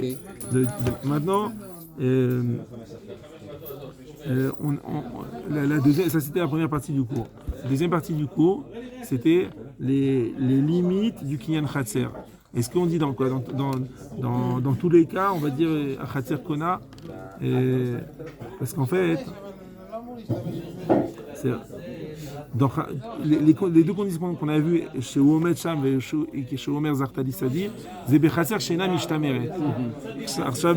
Maintenant, la deuxième, ça c'était la première partie du cours. La deuxième partie du cours, c'était les limites du Kinyan Khatser. Est-ce qu'on dit dans quoi dans tous les cas, on va dire à Khatser Kona, parce qu'en fait, les deux conditions qu'on a vues chez Omer Cham et chez Omer Zartali Sadi, c'est Bechatser Shena Mishtameret.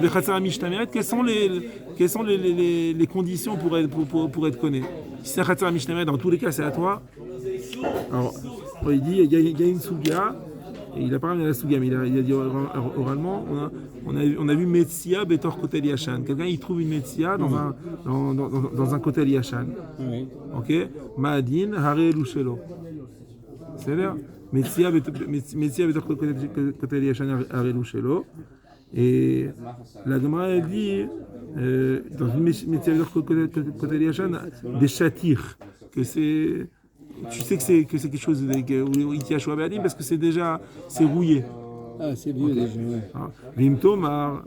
Bechatser Mishtameret, quelles sont les conditions pour être connu? Si c'est Bechatser Mishtameret, dans tous les cas, c'est à toi. Alors, il dit il y a une Souga. Et il n'a pas ramené la Souga, mais il a dit oralement, on a vu Metsia Betor Kotel Yashan. Quelqu'un il trouve une Metsia dans un Kotel Yashan. Oui. Ok? Ma'adin Hare Lushelo. C'est-à-dire Metsia Betor Kotel Yashan Hare Lushelo. Et la Gemara elle dit dans une Metsia Betor Kotel Yashan des Shatir, que c'est. Tu sais que c'est quelque chose où il y a Be'adim parce que c'est rouillé. Ah, c'est vieux déjà, Vim Tomar,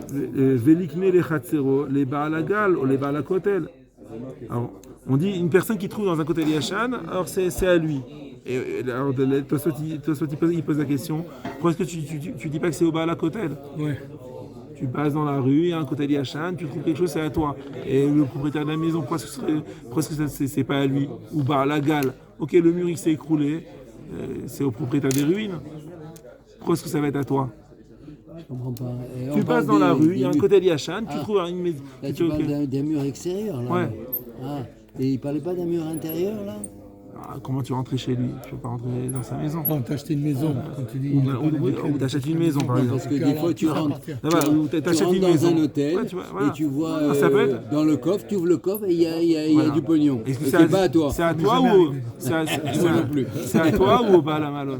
Velikne les Chatzero, les Baalagal ou les Baalakotel. Alors, on dit une personne qui trouve dans un Kotel Yashan, alors c'est à lui. Et alors, Tosfot il pose la question, pourquoi est-ce que tu dis pas que c'est au Baalakotel? Ouais. Tu passes dans la rue, il y a un Kotel Yashan, tu trouves quelque chose, c'est à toi. Et le propriétaire de la maison, pourquoi est-ce que c'est pas à lui? Ou la gale. Ok, le mur il s'est écroulé, c'est au propriétaire des ruines. Pourquoi est-ce que ça va être à toi? Je comprends pas. Tu passes dans la rue, il y a un Kotel Yashan, tu trouves une maison. Là, tu parles d'un mur extérieur, là. Ouais. Ah, et il parlait pas d'un mur intérieur, là? Comment tu rentrais chez lui? Tu ne peux pas rentrer dans sa maison. Quand tu as acheté une maison, quand tu dis. Ou tu achètes une maison, par exemple. Parce que des fois, tu rentres une dans maison. un hôtel et tu vois dans le coffre, tu ouvres le coffre et il y a du pognon. Est-ce que c'est pas à toi? C'est à toi ou c'est à toi ou au Baal HaMalon?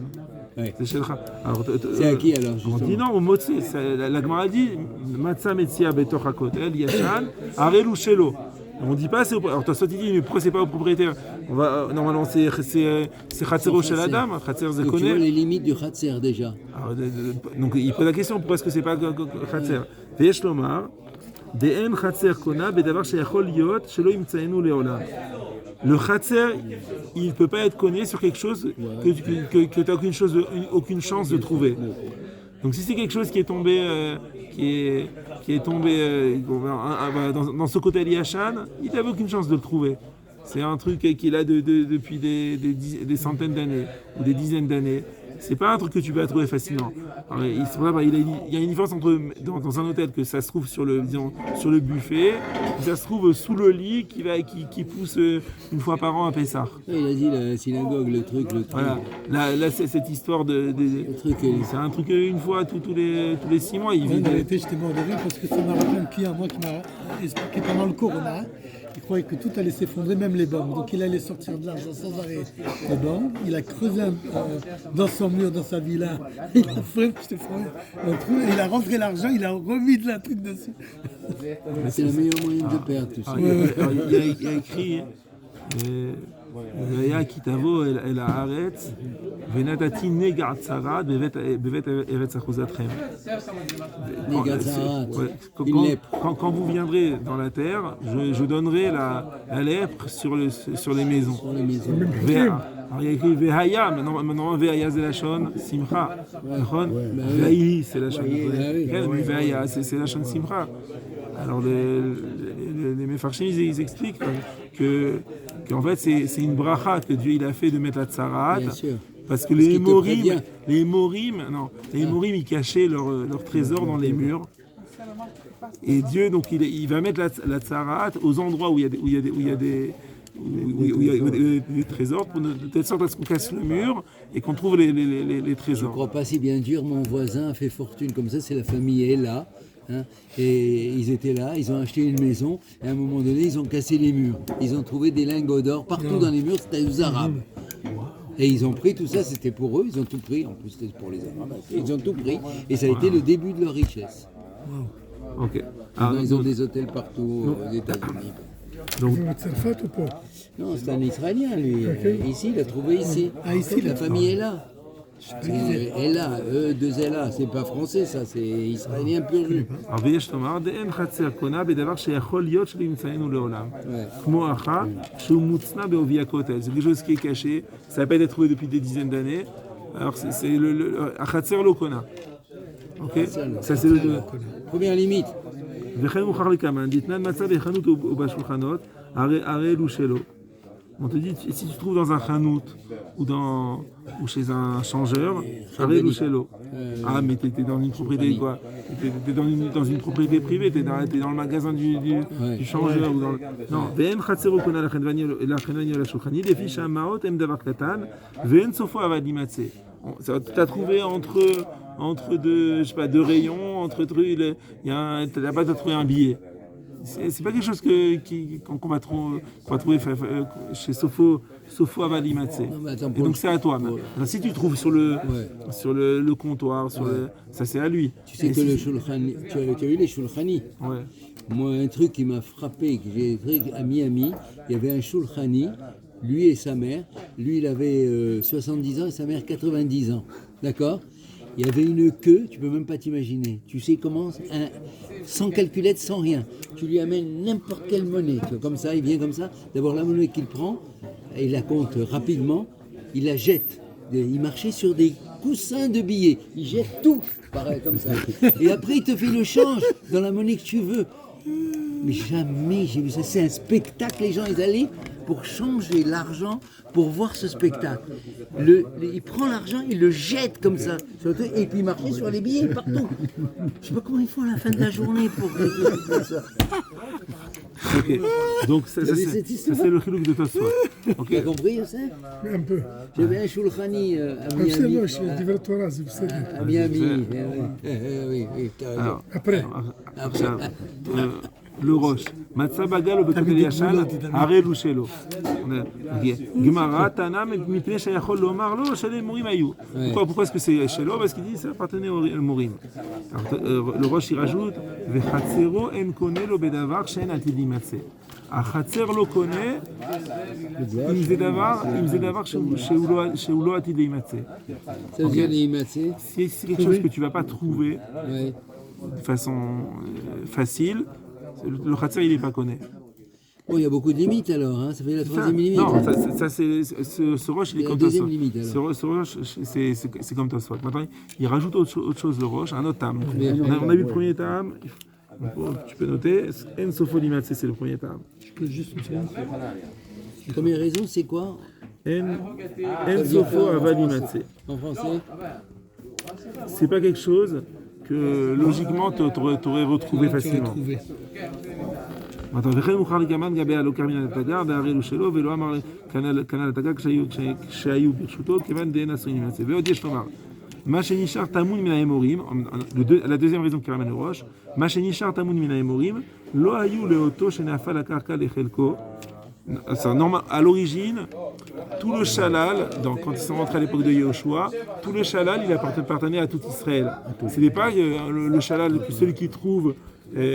Ouais. C'est à qui alors? On dit non, au Motse. La Gemara dit Matza Metsia Betor HaKotel Yashan Arelu Shelo. On dit pas c'est au. Alors toi tu dis mais pourquoi c'est pas au propriétaire? Normalement c'est Khatzero chez la dame, Khatzer ze Tu connaît. vois les limites du Khatzer déjà. Alors, donc il pose la question pourquoi est-ce que c'est pas Khatzer? Veyesh lomar de'en Khatzer kona bedavar sheyachol liot shelo yimtzaenu leolam. Le Khatzer, il ne peut pas être connu sur quelque chose que tu n'as aucune chance de trouver. Donc si c'est quelque chose qui est tombé, dans ce côté Yashan, il n'avait aucune chance de le trouver. C'est un truc qu'il a depuis des centaines d'années ou des dizaines d'années. C'est pas un truc que tu vas trouver facilement. Alors, il y a une différence entre dans un hôtel que ça se trouve sur le buffet, que ça se trouve sous le lit qui pousse une fois par an à Pessah. Il a dit la synagogue, le truc. Voilà. Là, c'est cette histoire c'est un truc une fois tous les 6 mois. En réalité, j'étais mort de rire parce que ça m'a rappelé un client, moi, qui m'a expliqué pendant le Corona. Il croyait que tout allait s'effondrer, même les banques. Donc il allait sortir de l'argent sans arrêt des banques. Il a creusé dans son mur, dans sa villa. Il a fait un trou, il a rentré l'argent, il a remis de la truc dessus. C'est le meilleur moyen de perdre tout ça. Il a écrit והיה כי תבוא אל הארץ ונתתי נגע צרת בבית ארץ אחוזתכם. Nega Tzarat, quand vous viendrez dans la terre, je donnerai la lèpre sur les maisons. Alors il y a écrit Vehaya, maintenant Vehaya c'est la shon Simcha. Vehi c'est la shon. Vehaya c'est la shon Simcha. Alors les Mefarshim ils expliquent qu'en fait c'est une bracha que Dieu il a fait de mettre la tzarat. Parce que les Morim ils cachaient leur trésor dans les murs. Et Dieu donc il va mettre la tzarat aux endroits où il y a des trésors, de telle sorte à ce qu'on casse le mur et qu'on trouve les trésors. Je ne crois pas si bien dire, mon voisin a fait fortune comme ça, c'est la famille Ella. Hein. Et ils étaient là, ils ont acheté une maison, et à un moment donné, ils ont cassé les murs. Ils ont trouvé des lingots d'or partout dans les murs, c'était aux Arabes. Et ils ont pris tout ça, c'était pour eux, ils ont tout pris, en plus c'était pour les Arabes. Ils ont tout pris, et ça a été le début de leur richesse. Ok. Maintenant, ils ont des hôtels partout aux États-Unis. Donc, Vous êtes Sarfat ou pas? Non, c'est un Israélien, lui. Ici, il a trouvé ici. Ah, ici, la famille est là. Elle là, eux, deux est là. C'est pas français, ça, c'est israélien pur jus. אבל יש לומר, דאין חצר קונה בדבר שיכול להיות שלא ימצאנו לעולם. כמו אחא, שהוא מוצנע בעובי הכותל. C'est quelque chose qui est caché, ça n'a pas été trouvé depuis des dizaines d'années. Alors, c'est החצר לא קונה. Ok? Ça, c'est le... Première limite. וכן מוכרח לקמן, דתנן מצא בחנות ובשולחנות, הרי אלו שלו. On te dit, si tu trouves dans un chanout ou chez un changeur, arrête ou chez l'eau. Ah, mais t'es dans une propriété quoi? T'es dans une propriété privée, t'es dans le magasin du changeur. Ou dans le... Non, ואין חצר וקונה לחנווני או לשולחני, לפי שהמעות הם דבר קטן, ואין סופו עבד יימצא. T'as trouvé entre deux, je sais pas, deux rayons, entre trucs, t'as pas trouvé un billet. C'est pas quelque chose qu'on va trouver chez Sofo Avalimatse. Et donc c'est à toi. Alors, si tu trouves sur le comptoir, ça c'est à lui. Tu sais que le shulchani, tu as eu les shulchani. Ouais. Moi, un truc qui m'a frappé, que j'ai trouvé à Miami, il y avait un shulchani, lui et sa mère. Lui, il avait 70 ans et sa mère 90 ans. D'accord? Il y avait une queue, tu peux même pas t'imaginer. Tu sais comment, sans calculette, sans rien. Tu lui amènes n'importe quelle monnaie. Tu vois, comme ça, il vient comme ça. D'abord, la monnaie qu'il prend, il la compte rapidement, il la jette. Il marchait sur des coussins de billets. Il jette tout, pareil, comme ça. Et après, il te fait le change dans la monnaie que tu veux. Mais jamais j'ai vu ça. C'est un spectacle. Les gens, ils allaient pour changer l'argent pour voir ce spectacle. Il prend l'argent, il le jette comme ça, et puis il marchait sur les billets partout. Je sais pas comment ils font à la fin de la journée pour faire ça. Ok, donc ça c'est le chilouk de Tosfot. Tu as compris, Youssef? Un peu. J'avais un shulchani à Miami. Absolument, je suis divers Torah, c'est ça. À Miami. Oui, t'as raison. Après. Le roche. Matza bagal ou bekotel yashan, arel ou shelo. Gemara, Tana, mipnei shayachol lomar lo, shele morim ayou. Pourquoi est-ce que c'est shelo? Parce qu'il dit ça appartenait au morim. Le roche il rajoute, vechatzero en kone lo bedavar shen atid limatse. החצר לא קונה אם זה דבר שהוא לא עתיד להימצא. Ça veut dire להימצא. Si c'est quelque chose que tu ne vas pas trouver de façon facile, le khatser il n'est pas connu. Bon, il y a beaucoup de limites alors, hein. Ça fait la troisième limite. Non, ça c'est ce roche il est comme deuxième limite alors. Ce roche c'est comme Tosfot. Maintenant il rajoute autre chose le roche, un autre tam. On a vu le premier tam. Tu peux noter, En Sofo Limatse, c'est le premier tam. Je peux juste une seconde. Première raison, c'est quoi? En Sofo Avalimatse. En français? C'est pas quelque chose que logiquement tu aurais retrouvé facilement. Maintenant, וכן מוכר לגמן גבי הלא קרמין התגר, והרי שלו, ולא אמר כנ"ל התגר כשהיו ברשותו, כיוון דאין עשויים להימצא. ועוד יש לומר, מה שנשאר טמון מן האמורים, la deuxième raison qui ramène le roche, מה שנשאר טמון מן האמורים, לא היו לאותו שנאפה לקרקע לחלקו. À l'origine, tout le shalal, quand ils sont rentrés à l'époque de Yehoshua, tout le shalal, il appartenait à tout Israël. Ce n'est pas le shalal, celui qui trouve,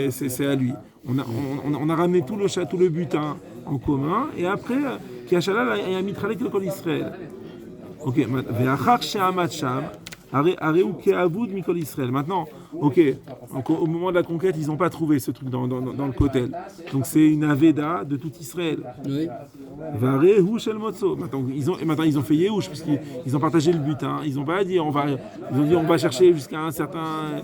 c'est à lui. On a ramené tout le butin en commun, et après, qui a shalal a mis tralek le kol Israël. Ok, ve'achar she'amad sham. Maintenant, ok, au moment de la conquête, ils n'ont pas trouvé ce truc dans le kotel. Donc c'est une aveda de tout Israël. Oui. Maintenant, ils ont fait Yehush, puisqu'ils ont partagé le butin. Ils n'ont pas dit on va chercher jusqu'à un certain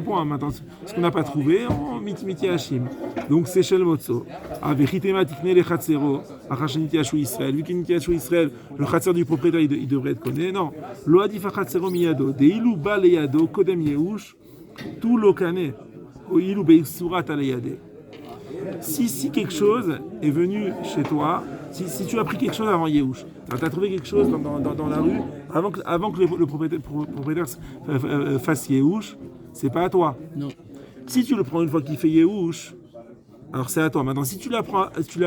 point. Maintenant, ce qu'on n'a pas trouvé, on miti hashim. Donc c'est Shel Motso. Avechitema tikne le chatzero, achasheniti hashu Israël. Vu qu'il niti hashu Israël, le chatzer du propriétaire, il devrait être connu. Non. Lo adif chatzero miyado. Deilu ba leyado kodem Yehush. Tout lo kane. Ou ilu beisurat aleyade. Si quelque chose est venu chez toi, si tu as pris quelque chose avant Yehush, tu as trouvé quelque chose dans la rue, avant que le propriétaire fasse Yehush, c'est pas à toi. Non. Si tu le prends une fois qu'il fait Yehush, alors c'est à toi. Maintenant, si tu l'as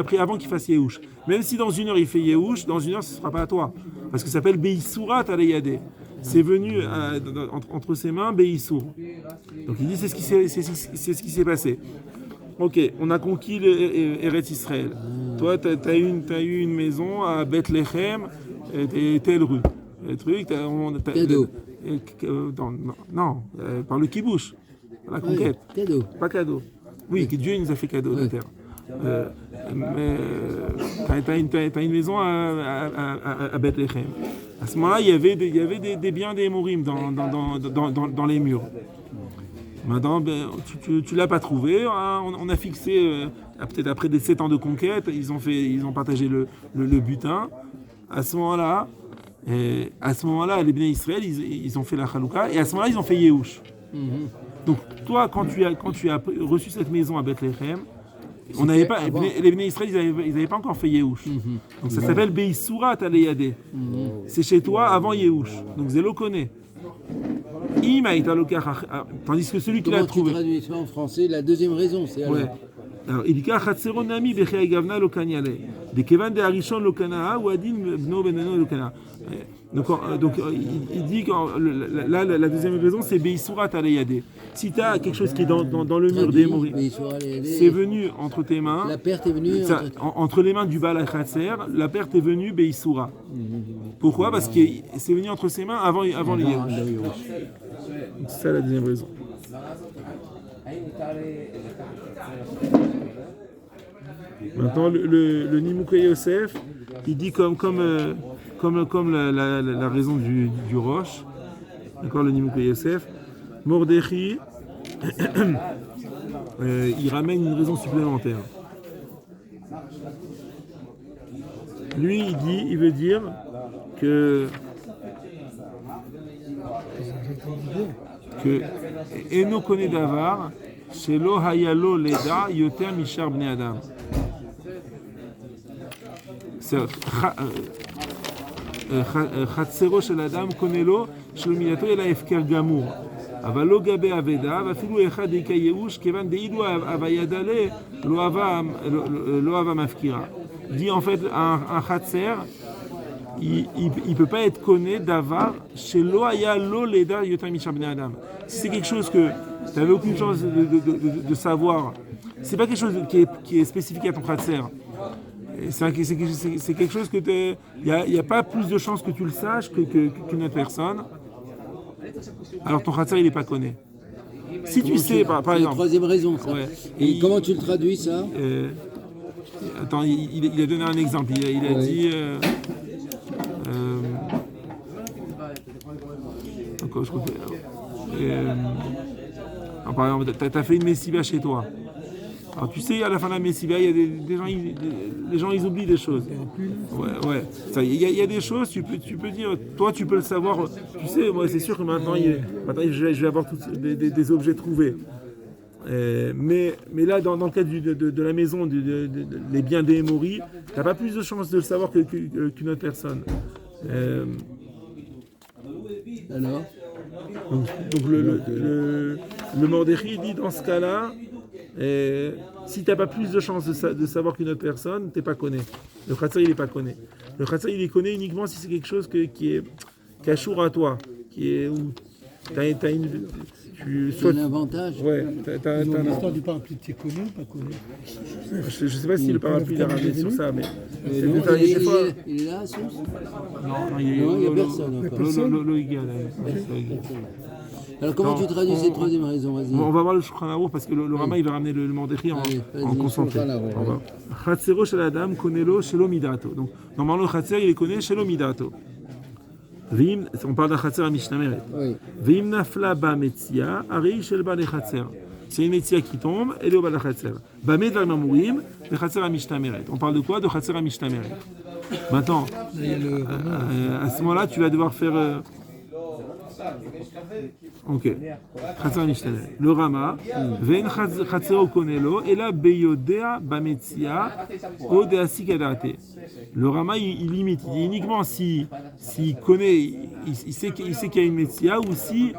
pris avant qu'il fasse Yehush, même si dans une heure il fait Yehush, dans une heure ce ne sera pas à toi. Parce que ça s'appelle Beisourat Aleyade. C'est venu entre ses mains Beisour. Donc il dit c'est ce qui s'est passé. Ok, on a conquis Eretz Israël. Toi, tu as eu une maison à Bethléem et telle rue. Le truc, Cadeau. Non, par le kibouch, la conquête. Oui, cadeau. Pas cadeau. Oui, que Dieu nous a fait cadeau de la terre. Mais tu as une maison à Bethléem. À ce moment-là, il y avait des biens des Émorim dans les murs. Maintenant, tu l'as pas trouvé. Hein, on a fixé, peut-être après des 7 ans de conquête, ils ont partagé le butin. À ce moment-là, les Bnei Israël, ils ont fait la Chalouka, et à ce moment-là, ils ont fait Yehush. Donc, toi, quand tu as reçu cette maison à Bethléem, on n'avait pas, les Bnei Israël, ils n'avaient pas encore fait Yehush. Donc, ça s'appelle Beisourat Aleyade. C'est chez toi avant Yehush. Donc, Zélo connaît. Tandis que celui qui l'a trouvé. Comment tu traduis ça en français? La deuxième raison, c'est alors. Ouais. Alors, il dit Khatseron Nami Bechai Gavna Lokaniale. De Kevan de Arishon Lokana ou Adin Bno Beneno Lokana. Donc, il dit que là, la deuxième raison, c'est Beisourat Aleyade. Si tu as quelque chose qui est dans le mur des Morim, c'est venu entre tes mains. La perte est venue entre les mains du Baal Khatser, la perte est venue Beisoura. Pourquoi? Parce que c'est venu entre ses mains avant les Yehush. C'est ça la deuxième raison. Maintenant, le Nimouké Yosef, il dit comme la raison du Roche, d'accord, le Nimouké Yosef, Mordechai, il ramène une raison supplémentaire. Lui, il veut dire que Eno Kone Davar, Shelo Hayalo Leda Yoter Mishar Bnei Adam. Chatzero Shel Adam Konelo Shelo Midato Ela Efker Gamour. אבל לא גבי אבדה, ואפילו אחד דיקה ייאוש, כיוון דאילו הווידלה לא אהבה מפקירה. Dit en fait, un khatser, il ne peut pas être connu d'avar chez l'oaya lo leda yotam mishar bnei adam. Si c'est quelque chose que tu n'avais aucune chance de savoir, c'est pas quelque chose qui est spécifique à ton khatser. C'est quelque chose que il n'y a pas plus de chances que tu le saches qu'une autre personne. Alors ton khatser il n'est pas connu. Si tu sais, par exemple. C'est la troisième raison, ça. Ouais. Et comment tu le traduis, ça? Attends, il a donné un exemple. Il a dit. Encore, je crois que. Par exemple, tu as fait une messiba chez toi. Alors tu sais, à la fin de la messiba, il y a des gens, ils oublient des choses. Ouais. Il y a des choses, tu peux dire, toi tu peux le savoir. Tu sais, moi c'est sûr que maintenant je vais avoir des objets trouvés. Mais là, dans le cas de la maison, les biens des Émoris, tu n'as pas plus de chances de le savoir qu'une autre personne. Alors donc le Mordechai dit dans ce cas-là, si tu n'as pas plus de chances de savoir qu'une autre personne, tu n'es pas connu. Le Khatser, il n'est pas connu. Le Khatser, il est connu uniquement si c'est quelque chose qui est cachour à toi, qui est où tu as une. C'est un avantage. Ouais, t'as l'histoire du parapluie, tu es connu ou pas connu? Je ne sais pas si le parapluie l'a ramené sur ça, mais. Il est là, Sus? Non, il n'y a personne encore. Alors comment tu traduis cette troisième raison? Vas-y. On va voir le Shulchan Aruch parce que le Rama il va ramener le Mordechai en concentré. Chatzero shel Adam konelo shelo midato. Donc normalement le Chatzer il est connu shelo midato. On parle d'un Khatser à Mishnameret. Vim nafla ba metzia, arei shel ba le Khatser. C'est une metzia qui tombe, elle est au bas de la Khatser. Ba medvar mamurim, le Khatser à Mishnameret. On parle de quoi? De Khatser à Mishnameret. Maintenant, à ce moment-là, tu vas devoir faire. Ok. Chatzer Mishtana. Le Rama, Vein Chatzero Konelo, et là, Beyodea Bametsia, Odeasi Kadate. Le Rama, il limite. Il dit uniquement s'il connaît, il sait qu'il y a une Metsia, ou si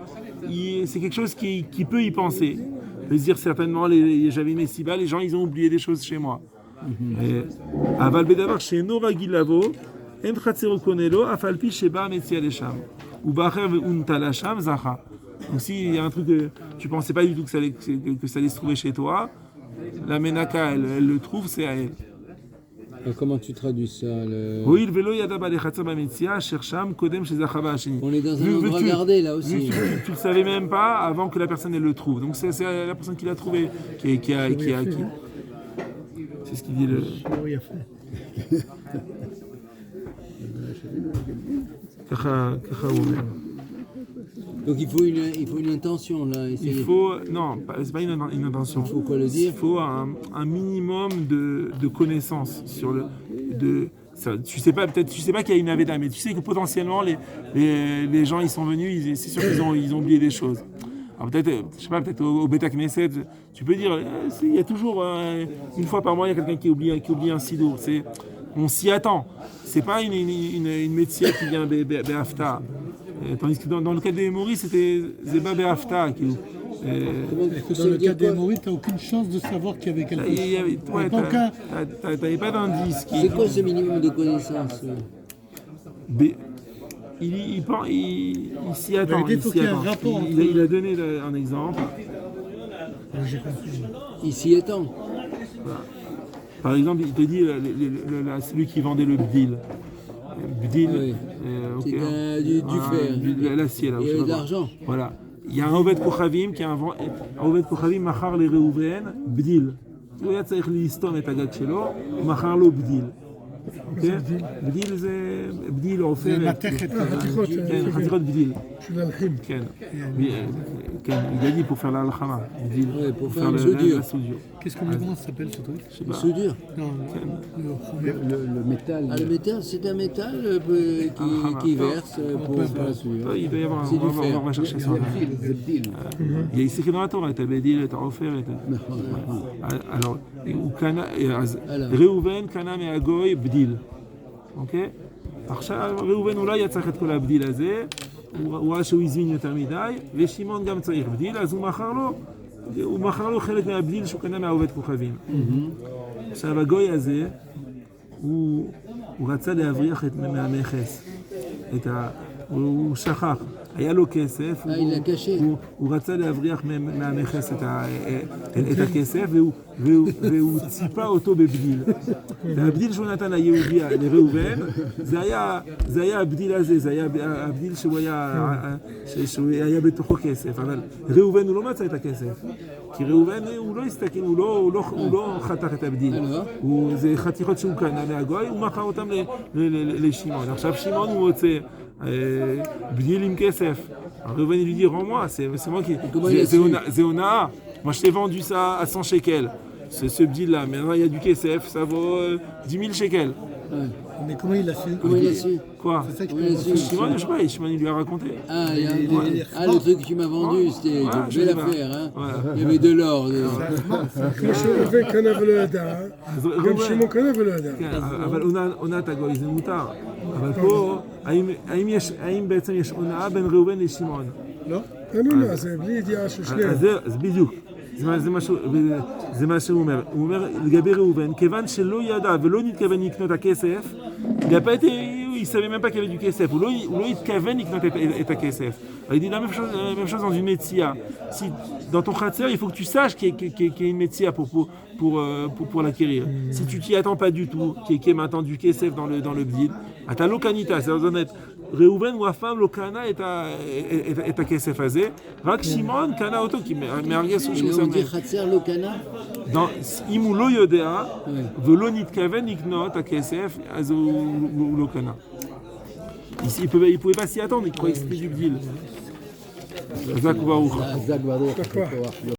c'est quelque chose qui peut y penser. Il peut se dire certainement, j'avais une Messiba, les gens, ils ont oublié des choses chez moi. Aval Bedavar, chez Nova Gilavo, En Chatzero Konelo, Afalpi Sheba Metsia Lesham. Ou Bacher Untala Sham Zacha. Donc s'il y a un truc que tu pensais pas du tout que ça allait se trouver chez toi, la Menaka, elle le trouve, c'est à elle. Comment tu traduis ça On est dans un endroit gardé là aussi. Tu le savais même pas avant que la personne elle le trouve. Donc c'est la personne qui l'a trouvé qui a. C'est ce qu'il dit le. Oui, à fait. Donc il faut une intention là. Il faut c'est pas une intention. Il faut quoi le dire? Il faut un minimum de connaissances sur le tu sais pas qu'il y a une aveda, mais tu sais que potentiellement les gens ils sont venus, c'est sûr qu'ils ont oublié des choses. Alors peut-être, je sais pas, peut-être au Beta Knesset, tu peux dire, il y a toujours une fois par mois il y a quelqu'un qui oublie un sidour. On s'y attend. C'est pas une métier qui vient Be'afta. Tandis que dans le cas des Moris, c'était Zeba Be'afta. Dans le cas des Moris, tu n'as aucune chance de savoir qu'il y avait quelque chose. T'avais pas d'indice. C'est quoi ce minimum de connaissances? Il s'y attend. Il a donné un exemple. J'ai compris. Il s'y attend. Voilà. Par exemple, il te dit celui qui vendait le bdil. Bdil, oui. C'est du fer. L'acier, là. Et de l'argent. Voilà. Il y a un Oved Kochavim qui a un Oved Kochavim machar le Reuven bdil. הוא היה צריך לסתום את הגג שלו, ומחר לו בדיל. בדיל זה בדיל עופרת. זה מתכת. כן, חתיכות בדיל. כן. כן, il a dit pour faire la halakha. בדיל. pour faire la soudure. Qu'est-ce que comment ça s'appelle ce truc? La soudure. Non, le métal. Ah, le métal, c'est un métal qui verse pour faire la soudure. Il doit y avoir, on va chercher ça. Il y a écrit dans la Torah, tu as bdil, tu as offert. Alors, ראובן קנה מהגוי בדיל, אוקיי? עכשיו ראובן אולי היה צריך את כל הבדיל הזה, הוא ראה שהוא הזמין יותר מדי, ושמעון גם צריך בדיל, אז הוא מכר לו חלק מהבדיל שהוא קנה מהעובד כוכבים. עכשיו הגוי הזה, הוא רצה להבריח מהמכס, הוא שכח. היה לו כסף, הוא רצה להבריח מהמכס את הכסף והוא ציפה אותו בבדיל. והבדיל שהוא נתן ליהודי לראובן, זה היה הבדיל הזה, זה היה הבדיל שהוא היה בתוכו כסף, אבל ראובן הוא לא מצא את הכסף. כי ראובן הוא לא הסתכל, הוא לא חתך את הבדיל. זה חתיכות שהוא קנה מהגוי, הוא מכר אותם לשמעון. עכשיו שמעון הוא רוצה bdil im kesef. Reuven lui dit rends-moi, c'est moi qui. C'est Onaa. Moi je t'ai vendu ça à 100 shekels. Ce bdil là, maintenant il y a du kesef, ça vaut 10 000 shekels. Ouais. Mais comment il a su? Quoi? C'est ça que je Shimon, je sais pas, Shimon il lui a raconté. Le truc que tu m'as vendu, c'était je vais la faire. Hein. Il y avait de l'or. ראובן קנה ולא ידע, גם שמעון קנה ולא ידע. אבל עונת הגוי זה מותר. אבל פה, האם בעצם יש הונאה בין ראובן לשמעון? לא. אין הונאה, זה בלי ידיעה של שניהם. אז בדיוק. זה מה שהוא אומר. הוא אומר לגבי ראובן, כיוון שלא ידע ולא נתכוון לקנות הכסף, il savait même pas qu'il y avait du kesef. Ou l'eau התכוון לקנות את הכסף. Il dit la même chose dans une metzia. Si dans ton khatser, il faut que tu saches qu'il y a une metzia pour l'acquérir. Si tu t'y attends pas du tout, qu'il y ait maintenant du kesef dans le bdil, אתה לא קנית, זה honnête. ראובן הוא אף פעם לא קנה את הכסף הזה, רק שמעון קנה אותו, כי מהרגש שהוא שמח. הוא dit חצר לא קנה? אם הוא לא יודע, ולא נתכוון לקנות הכסף, אז הוא לא קנה. Il pouvait pas s'y attendre, il croyait que c'était du bdil. Zak Baruch.